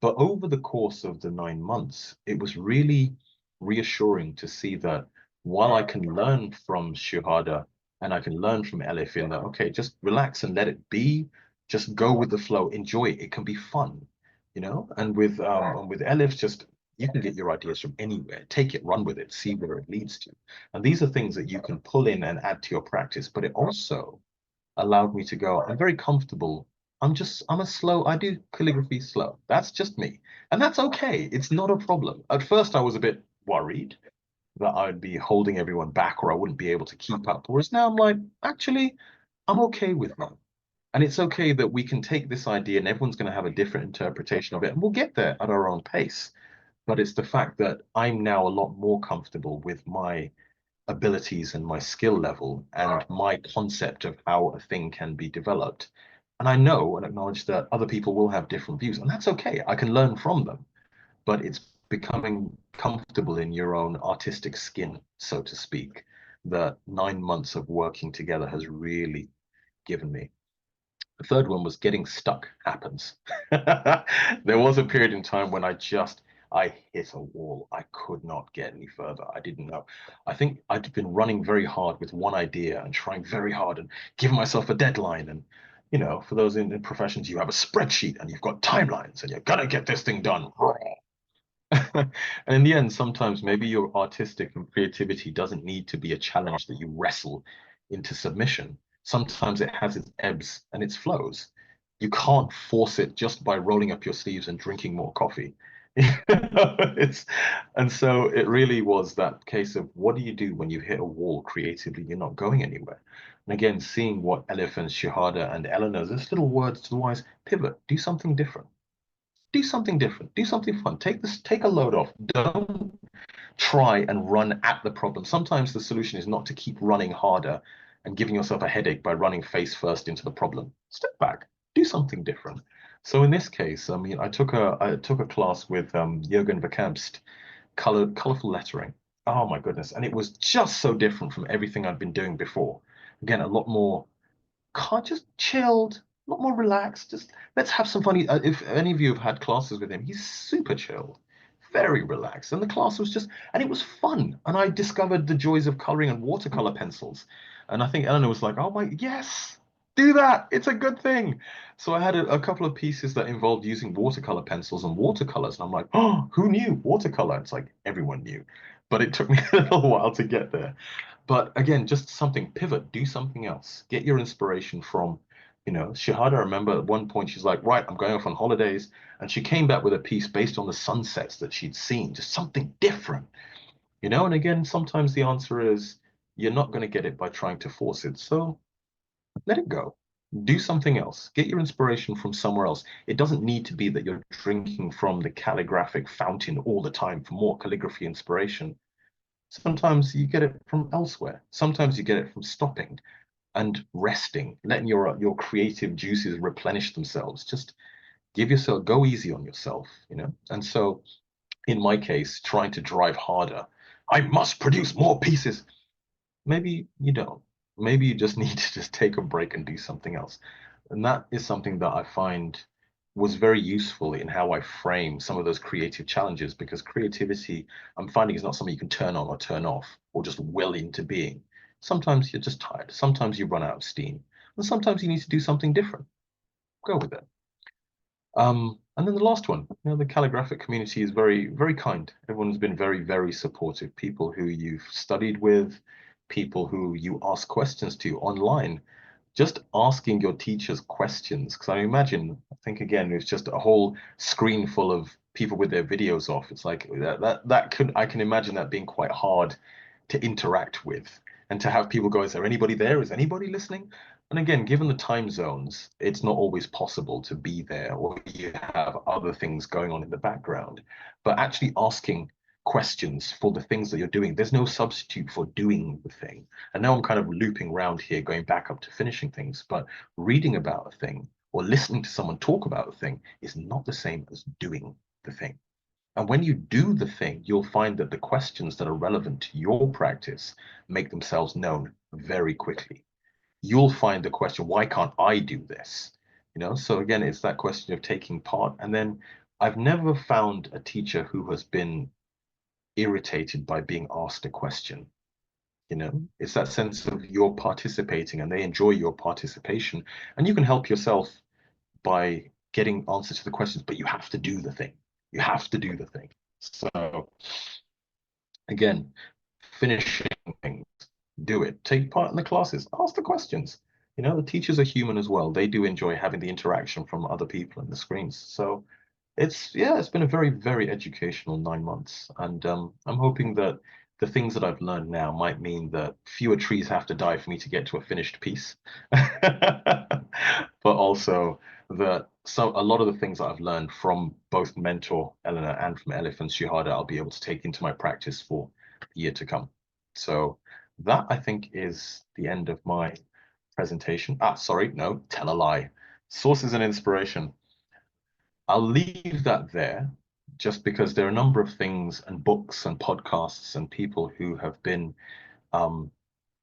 But over the course of the 9 months, it was really reassuring to see that while I can learn from Shuhada and I can learn from Elif in that, okay, just relax and let it be, just go with the flow, enjoy it. It can be fun, you know? And with Elif, just you can get your ideas from anywhere, take it, run with it, see where it leads to. And these are things that you can pull in and add to your practice, but it also allowed me to go, I'm very comfortable. I do calligraphy slow. That's just me. And that's okay. It's not a problem. At first, I was a bit worried that I'd be holding everyone back or I wouldn't be able to keep up. Whereas now I'm like, actually, I'm okay with that. And it's okay that we can take this idea and everyone's going to have a different interpretation of it, and we'll get there at our own pace. But it's the fact that I'm now a lot more comfortable with my abilities and my skill level and my concept of how a thing can be developed. And I know and acknowledge that other people will have different views, and that's okay. I can learn from them, but it's becoming comfortable in your own artistic skin, so to speak, that 9 months of working together has really given me. The third one was getting stuck happens. There was a period in time when I hit a wall. I could not get any further. I didn't know. I think I'd been running very hard with one idea and trying very hard and giving myself a deadline. And, you know, for those in professions, you have a spreadsheet and you've got timelines and you're gonna get this thing done. And in the end, sometimes maybe your artistic and creativity doesn't need to be a challenge that you wrestle into submission. Sometimes it has its ebbs and its flows. You can't force it just by rolling up your sleeves and drinking more coffee. It's and so it really was that case of what do you do when you hit a wall creatively? You're not going anywhere. And again, seeing what Elephant, Shahada, and Eleanor, there's little words to the wise, pivot, do something different. Do something different. Do something fun. Take a load off. Don't try and run at the problem. Sometimes the solution is not to keep running harder and giving yourself a headache by running face first into the problem. Step back. Do something different. So in this case, I mean, I took a class with Jürgen Verkampst, colorful lettering. Oh my goodness. And it was just so different from everything I'd been doing before. Again, a lot more just chilled, a lot more relaxed. Just let's have some fun. If any of you have had classes with him, he's super chilled, very relaxed. And the class was just, and it was fun. And I discovered the joys of coloring and watercolor pencils. And I think Eleanor was like, oh my, yes, do that. It's a good thing. So I had a couple of pieces that involved using watercolor pencils and watercolors. And I'm like, oh, who knew watercolor? It's like everyone knew. But it took me a little while to get there. But again, just something, pivot, do something else. Get your inspiration from, Shahada. I remember at one point she's like, right, I'm going off on holidays. And she came back with a piece based on the sunsets that she'd seen, just something different, And again, sometimes the answer is you're not going to get it by trying to force it. So let it go. Do something else. Get your inspiration from somewhere else. It doesn't need to be that you're drinking from the calligraphic fountain all the time for more calligraphy inspiration. Sometimes you get it from elsewhere. Sometimes you get it from stopping and resting, letting your creative juices replenish themselves. Just go easy on yourself. And so in my case, trying to drive harder, I must produce more pieces. Maybe you don't. Maybe you just need to just take a break and do something else. And that is something that I find was very useful in how I frame some of those creative challenges, because creativity, I'm finding, is not something you can turn on or turn off or just will into being. Sometimes you're just tired. Sometimes you run out of steam. And sometimes you need to do something different. Go with it. And then the last one, the calligraphic community is very, very kind. Everyone's been very, very supportive. People who you've studied with, people who you ask questions to online, just asking your teachers questions. Because I think again, it's just a whole screen full of people with their videos off. It's like I can imagine that being quite hard to interact with and to have people go, is there anybody there? Is anybody listening? And again, given the time zones, it's not always possible to be there, or you have other things going on in the background. But actually asking questions for the things that you're doing. There's no substitute for doing the thing. And now I'm kind of looping around here, going back up to finishing things, but reading about a thing or listening to someone talk about a thing is not the same as doing the thing. And when you do the thing, you'll find that the questions that are relevant to your practice make themselves known very quickly. You'll find the question, why can't I do this? You know, so again, it's that question of taking part. And then I've never found a teacher who has been irritated by being asked a question. You know, it's that sense of you're participating and they enjoy your participation. And you can help yourself by getting answers to the questions, but you have to do the thing. You have to do the thing. So again, finishing things, do it. Take part in the classes, ask the questions. You know, the teachers are human as well. They do enjoy having the interaction from other people in the screens. So it's been a very, very educational 9 months. And I'm hoping that the things that I've learned now might mean that fewer trees have to die for me to get to a finished piece. But also that a lot of the things that I've learned from both mentor Eleanor and from Elephant Shihada, I'll be able to take into my practice for the year to come. So that I think is the end of my presentation. Sorry, no, tell a lie. Sources and inspiration. I'll leave that there just because there are a number of things and books and podcasts and people who have been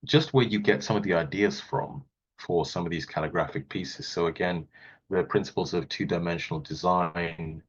just where you get some of the ideas from for some of these calligraphic pieces. So again, the principles of two-dimensional design,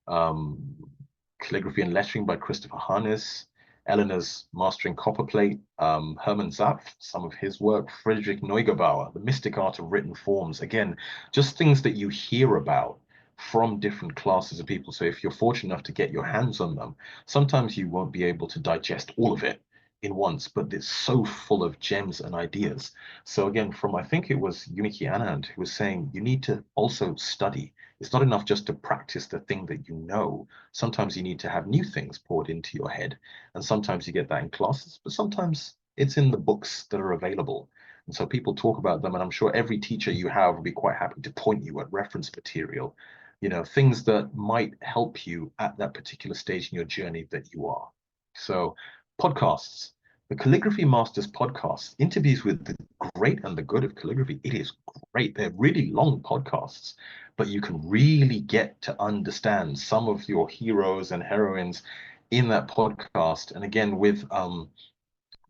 calligraphy and lettering by Christopher Harness, Eleanor's Mastering Copperplate, Hermann Zapf, some of his work, Friedrich Neugebauer, The Mystic Art of Written Forms. Again, just things that you hear about from different classes of people. So if you're fortunate enough to get your hands on them, sometimes you won't be able to digest all of it in once, but it's so full of gems and ideas. So again, from I think it was Yuniki Anand who was saying you need to also study. It's not enough just to practice the thing that you know. Sometimes you need to have new things poured into your head. And sometimes you get that in classes, but sometimes it's in the books that are available. And so people talk about them, and I'm sure every teacher you have will be quite happy to point you at reference material, you know, things that might help you at that particular stage in your journey that you are. So podcasts, the Calligraphy Masters podcast, interviews with the great and the good of calligraphy. It is great. They're really long podcasts, but you can really get to understand some of your heroes and heroines in that podcast. And again, with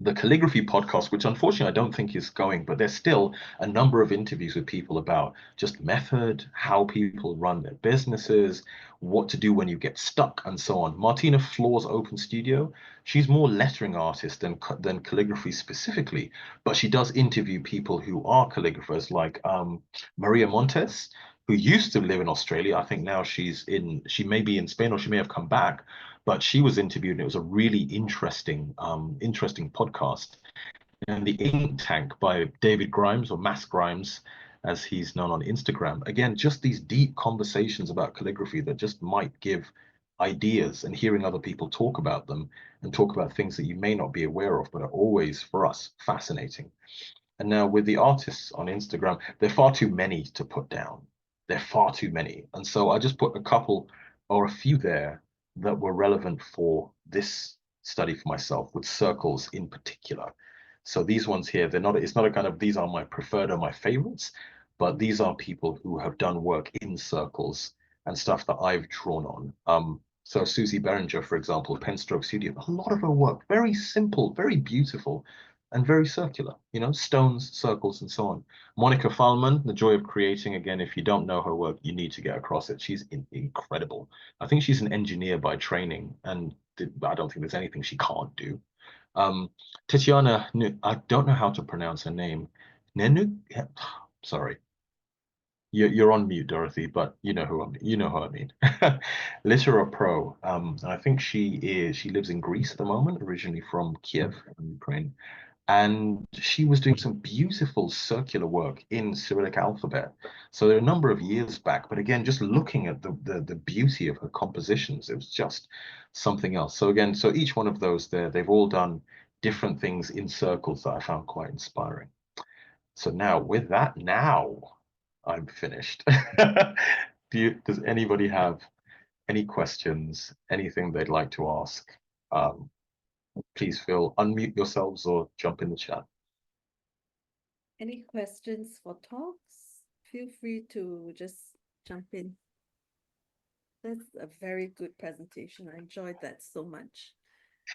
the calligraphy podcast, which unfortunately I don't think is going, but there's still a number of interviews with people about just method, how people run their businesses, what to do when you get stuck, and so on. Martina Floor's Open Studio, she's more lettering artist than calligraphy specifically, but she does interview people who are calligraphers, like Maria Montes, who used to live in Australia. I think now she may be in Spain or she may have come back, but she was interviewed and it was a really interesting podcast. And the Ink Tank by David Grimes, or Mass Grimes, as he's known on Instagram. Again, just these deep conversations about calligraphy that just might give ideas, and hearing other people talk about them and talk about things that you may not be aware of, but are always, for us, fascinating. And now with the artists on Instagram, there are far too many to put down. There are far too many. And so I just put a couple or a few there that were relevant for this study for myself, with circles in particular. So these ones here, it's not a kind of, these are my preferred or my favorites, but these are people who have done work in circles and stuff that I've drawn on. So Susie Berenger, for example, Penstroke Studio, a lot of her work, very simple, very beautiful, and very circular, you know, stones, circles, and so on. Monica Fahlman, The Joy of Creating. Again, if you don't know her work, you need to get across it. She's incredible. I think she's an engineer by training, and I don't think there's anything she can't do. Tatiana, I don't know how to pronounce her name. Nenu, sorry. You're on mute, Dorothy, but you know who I mean. Litera Pro. And I think she lives in Greece at the moment, originally from Kiev, Ukraine. And she was doing some beautiful circular work in Cyrillic alphabet. So there are a number of years back, but again, just looking at the beauty of her compositions, it was just something else. So again, so each one of those there, they've all done different things in circles that I found quite inspiring. So now with that, I'm finished. Does anybody have any questions, anything they'd like to ask? Um, please feel unmute yourselves or jump in the chat. Any questions for Toks? Feel free to just jump in. That's a very good presentation. I enjoyed that so much.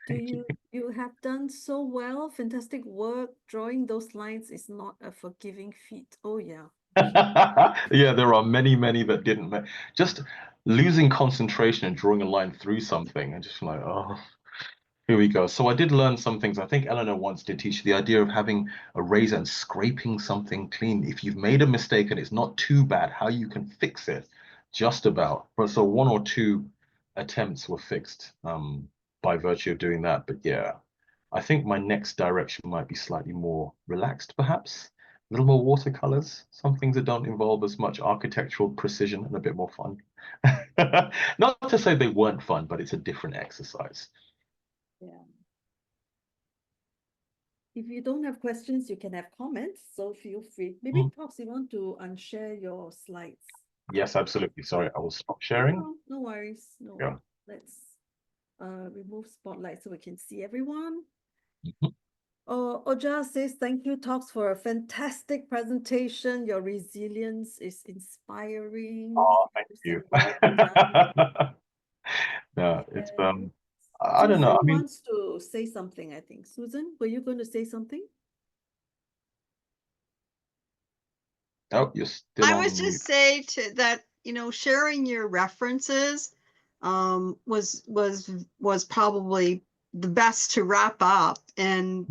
You have done so well, fantastic work. Drawing those lines is not a forgiving feat. Oh yeah. Yeah, there are many, many that didn't make just losing concentration and drawing a line through something and just like, oh, here we go. So I did learn some things. I think Eleanor once did teach the idea of having a razor and scraping something clean. If you've made a mistake and it's not too bad, how you can fix it, just about. But so one or two attempts were fixed by virtue of doing that. But yeah, I think my next direction might be slightly more relaxed, perhaps. A little more watercolors, some things that don't involve as much architectural precision and a bit more fun. Not to say they weren't fun, but it's a different exercise. Yeah. If you don't have questions, you can have comments. So feel free. Maybe Toks, you want to unshare your slides. Yes, absolutely. Sorry, I will stop sharing. No, no worries. No. Yeah. Let's remove spotlight so we can see everyone. Mhm. Oja says, thank you, Toks, for a fantastic presentation. Your resilience is inspiring. Oh, thank you. Well done. Yeah, it's And I don't know. Susan I mean, wants to say something, I think. Susan, were you going to say something? oh, you're still I on was mute. just say to that, sharing your references was probably the best to wrap up and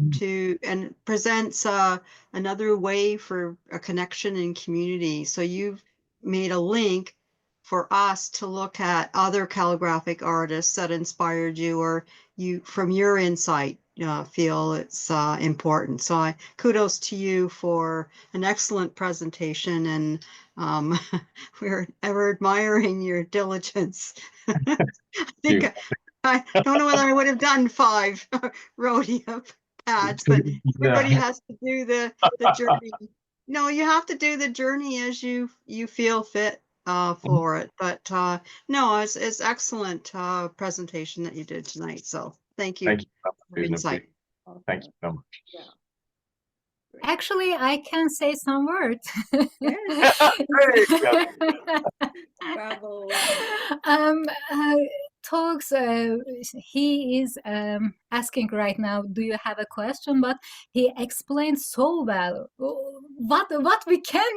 presents another way for a connection and community. So you've made a link for us to look at other calligraphic artists that inspired you, or you from your insight feel it's important. So kudos to you for an excellent presentation, and we're ever admiring your diligence. I don't know whether I would have done 5 rodeo pads, but everybody has to do the journey. No, you have to do the journey as you feel fit for it. But no, it's excellent presentation that you did tonight. So thank you. Thank you so much, for Susan. insight. Thank you so much. Yeah. Actually, I can say some words. Yes. Hey, Bravo. Talks, he is asking right now, do you have a question? But he explained so well what we can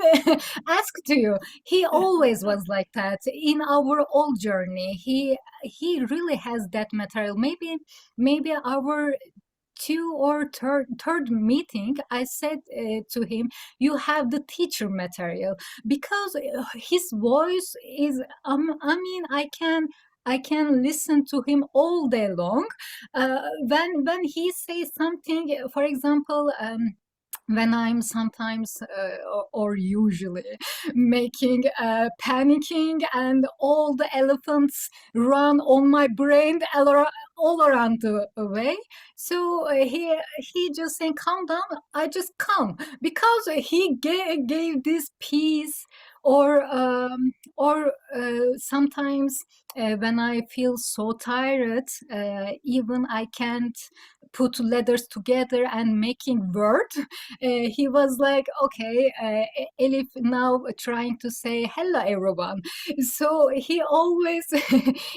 ask to you. He always was like that in our old journey. He really has that material. Maybe our third meeting, I said to him, you have the teacher material, because his voice is I mean, I can listen to him all day long. When he says something, for example, when I'm sometimes or usually making panicking, and all the elephants run on my brain all around the way. So he just saying, calm down. I just calm, because he gave this peace. Or sometimes when I feel so tired, even I can't put letters together and making word. He was like, okay, Elif now trying to say hello everyone. So he always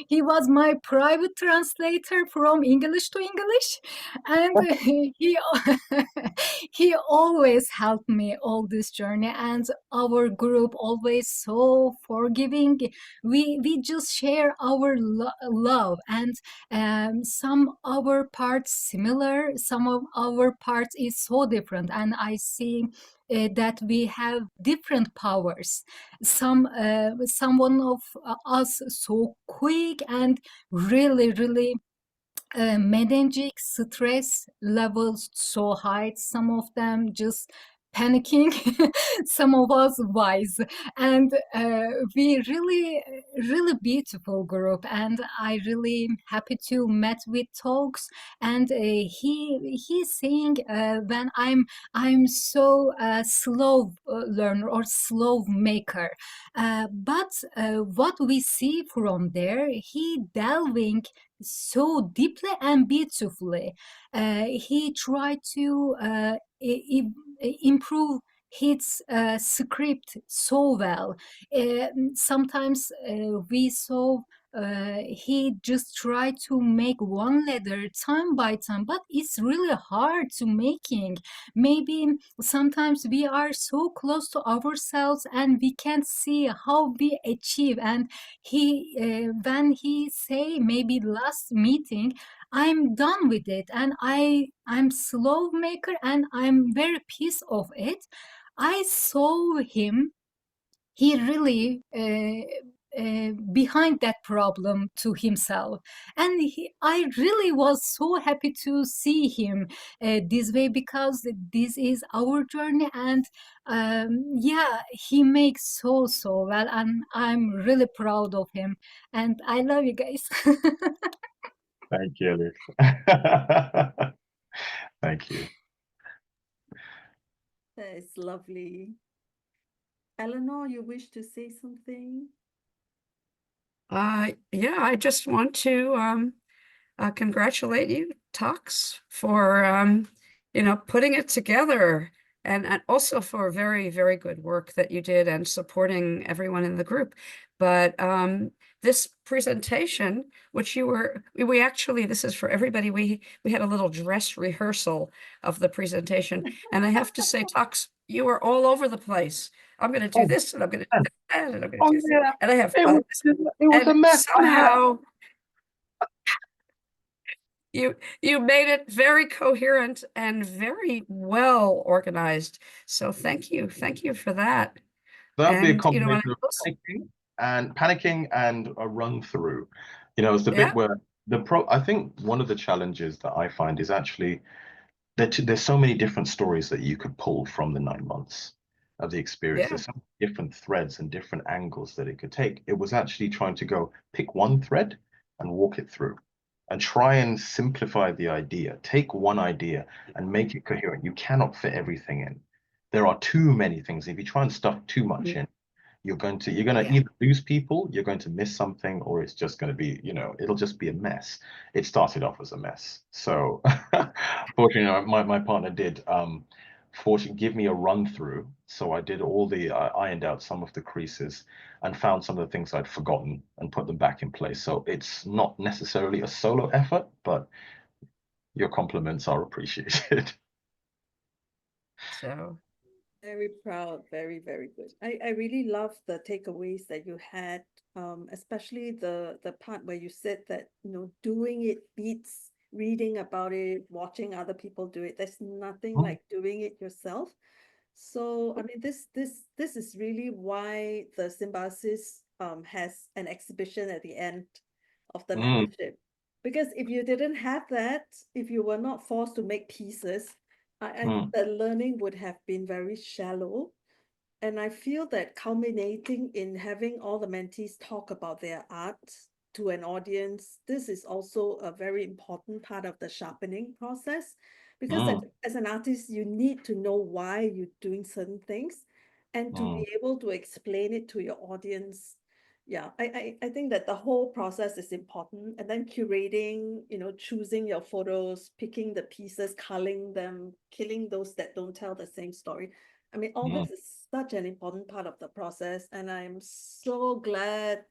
he was my private translator from English to English, and he he always helped me all this journey, and our group always so forgiving. We just share our love, and some our parts similar, some of our parts is so different, and I see that we have different powers. Someone of us so quick and really managing stress levels so high, some of them just panicking, some of us wise, and we really beautiful group, and I really happy to met with Talks. And he's saying when I'm so slow learner or slow maker, but what we see from there, he delving so deeply and beautifully. He tried to improve his script so well. Sometimes we saw he just tried to make one letter time by time, but it's really hard to making. Maybe sometimes we are so close to ourselves and we can't see how we achieve. And he when he say maybe last meeting, I'm done with it and I'm slow maker and I'm very piece of it. I saw him, he really behind that problem to himself, and I really was so happy to see him this way, because this is our journey. And yeah, he makes so well, and I'm really proud of him, and I love you guys. Thank you, Liz. Thank you. That is lovely. Eleanor, you wish to say something? Yeah, I just want to congratulate you, Toks, for putting it together, and also for very, very good work that you did and supporting everyone in the group. But this presentation, which we actually, this is for everybody, we had a little dress rehearsal of the presentation, and I have to say, Toks, you were all over the place. I'm going to do this, and I'm going to do that, and I'm going to do this, Yeah, and I have it was a and mess. somehow you made it very coherent and very well organized. So thank you for that. That'd be a And combination of panicking and a run through. It's the bit where I think one of the challenges that I find is actually that there's so many different stories that you could pull from the 9 months of the experience. Yeah. There's so many different threads and different angles that it could take. It was actually trying to go pick one thread and walk it through and try and simplify the idea. Take one idea and make it coherent. You cannot fit everything in. There are too many things. If you try and stuff too much in, you're going to either lose people, you're going to miss something, or it's just going to be, it'll just be a mess. It started off as a mess. So fortunately, my partner did fortunately give me a run through. So I did all the ironed out some of the creases and found some of the things I'd forgotten and put them back in place. So it's not necessarily a solo effort, but your compliments are appreciated. So Very proud, very, very good. I really love the takeaways that you had, especially the part where you said that, doing it beats reading about it, watching other people do it. There's nothing like doing it yourself. So, I mean, this is really why the Symbiosis has an exhibition at the end of the membership. Because if you didn't have that, if you were not forced to make pieces, I think the learning would have been very shallow. And I feel that culminating in having all the mentees talk about their art to an audience, this is also a very important part of the sharpening process. Because as an artist, you need to know why you're doing certain things and to be able to explain it to your audience. Yeah, I think that the whole process is important. And then curating, choosing your photos, picking the pieces, culling them, killing those that don't tell the same story. I mean, all this is such an important part of the process. And I'm so glad,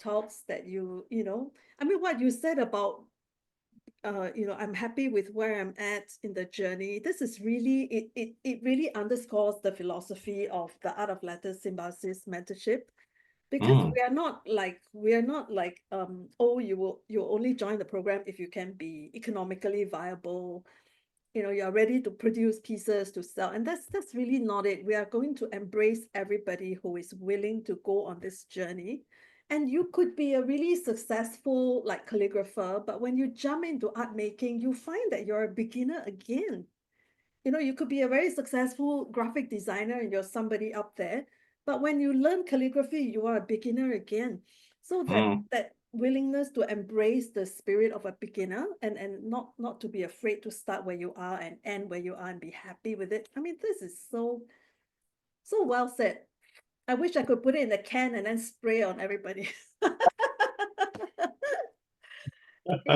Toks, that I mean, what you said about, I'm happy with where I'm at in the journey. This is really, it really underscores the philosophy of the Art of Letters Symbiosis mentorship. Because we are not like, oh, you'll only join the program if you can be economically viable, you're ready to produce pieces to sell. And that's really not it. We are going to embrace everybody who is willing to go on this journey. And you could be a really successful like calligrapher, but when you jump into art making, you find that you're a beginner again. You could be a very successful graphic designer and you're somebody up there, but when you learn calligraphy, you are a beginner again. So that willingness to embrace the spirit of a beginner and not to be afraid to start where you are and end where you are and be happy with it. I mean, this is so well said. I wish I could put it in a can and then spray on everybody.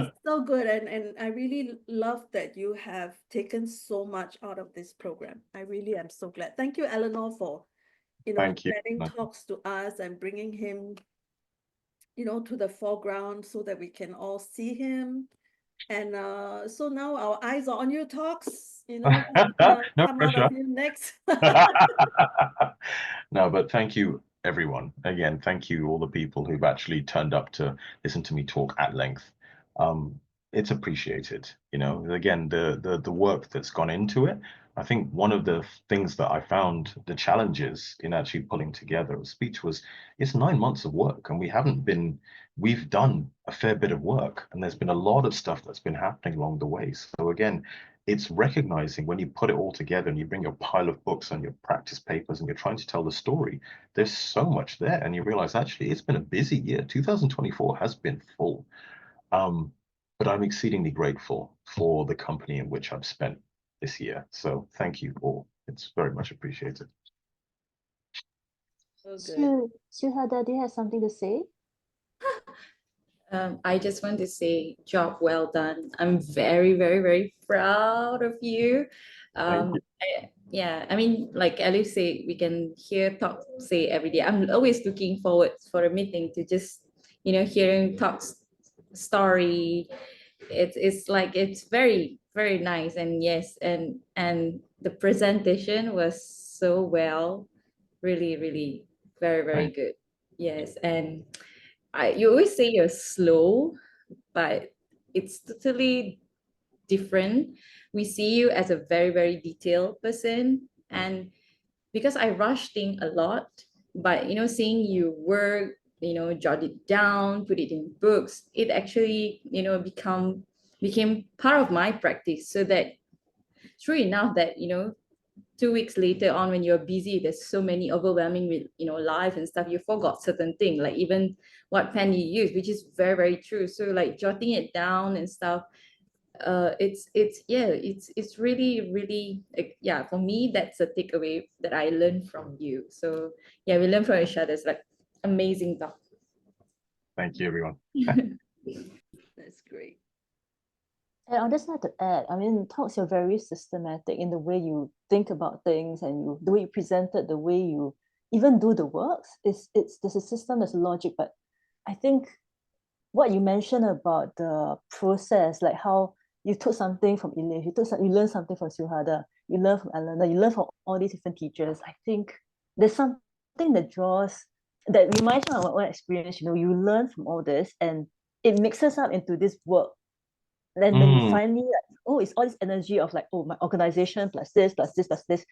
It's so good, and I really love that you have taken so much out of this program. I really am so glad. Thank you, Eleanor, for Thank you. letting Toks to us and bringing him, to the foreground so that we can all see him. And so now our eyes are on you, Toks. What's gonna No come out pressure. of you next? No, but thank you, everyone. Again, thank you, all the people who've actually turned up to listen to me talk at length. It's appreciated. Again, the work that's gone into it. I think one of the things that I found the challenges in actually pulling together a speech was it's 9 months of work, and we've done a fair bit of work, and there's been a lot of stuff that's been happening along the way. So again, it's recognizing when you put it all together and you bring your pile of books and your practice papers and you're trying to tell the story, there's so much there. And you realize actually it's been a busy year. 2024 has been full. But I'm exceedingly grateful for the company in which I've spent this year. So thank you all. It's very much appreciated. So good. Suhada, do you have something to say? I just want to say, job well done. I'm very, very, very proud of you. Thank you. I mean, like Alice said, we can hear Talk say every day. I'm always looking forward for a meeting to just, hearing Talk's story. It's very, very nice. And yes, and the presentation was so well, really, really very, very good. Yes, and you always say you're slow, but it's totally different. We see you as a very, very detailed person. And because I rush things a lot, but seeing you work, jot it down, put it in books, it actually, became part of my practice. So that true enough that 2 weeks later on, when you're busy, there's so many overwhelming with life and stuff, you forgot certain things, like even what pen you use, which is very, very true. So like jotting it down and stuff, it's really, really, for me, that's a takeaway that I learned from you. So yeah, we learn from each other. It's like amazing stuff. Thank you, everyone. That's great. And I'll just like to add, I mean, Talks, you're very systematic in the way you think about things and the way you present it, the way you even do the works. There's a system, there's a logic, but I think what you mentioned about the process, like how you took something from Elif, you learned something from Suhada, you learned from Eleanor, you learned from all these different teachers. I think there's something that reminds me of my own experience. You learn from all this and it mixes up into this work. Then when you finally it's all this energy of like, oh, my organization plus this, plus this, plus this.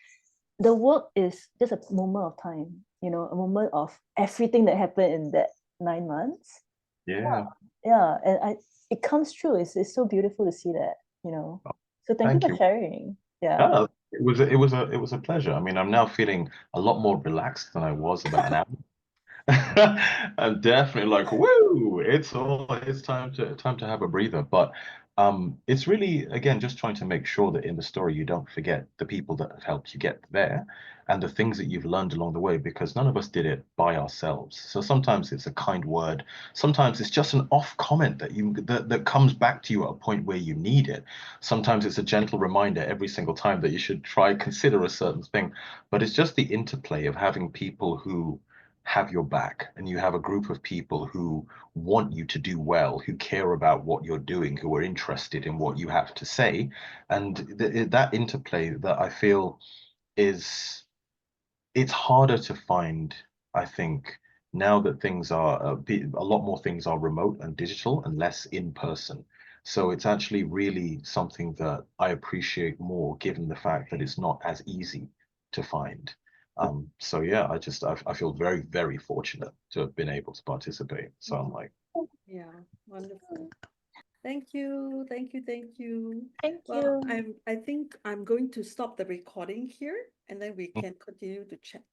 The work is just a moment of time, a moment of everything that happened in that 9 months. Yeah. Yeah. And it comes true. It's so beautiful to see that, So thank you for sharing. Yeah. It was a pleasure. I mean, I'm now feeling a lot more relaxed than I was about an hour. I'm definitely like, woo, it's time to have a breather. But it's really, again, just trying to make sure that in the story you don't forget the people that have helped you get there and the things that you've learned along the way, because none of us did it by ourselves. So sometimes it's a kind word, sometimes it's just an off comment that comes back to you at a point where you need it. Sometimes it's a gentle reminder every single time that you should consider a certain thing. But it's just the interplay of having people who have your back, and you have a group of people who want you to do well, who care about what you're doing, who are interested in what you have to say. And that interplay that I feel it's harder to find, I think, now that things are a lot more things are remote and digital and less in person. So it's actually really something that I appreciate more, given the fact that it's not as easy to find. So yeah, I feel very, very fortunate to have been able to participate. So I'm like, yeah, wonderful. Thank you. Thank Well, you. I think I'm going to stop the recording here, and then we can continue to chat.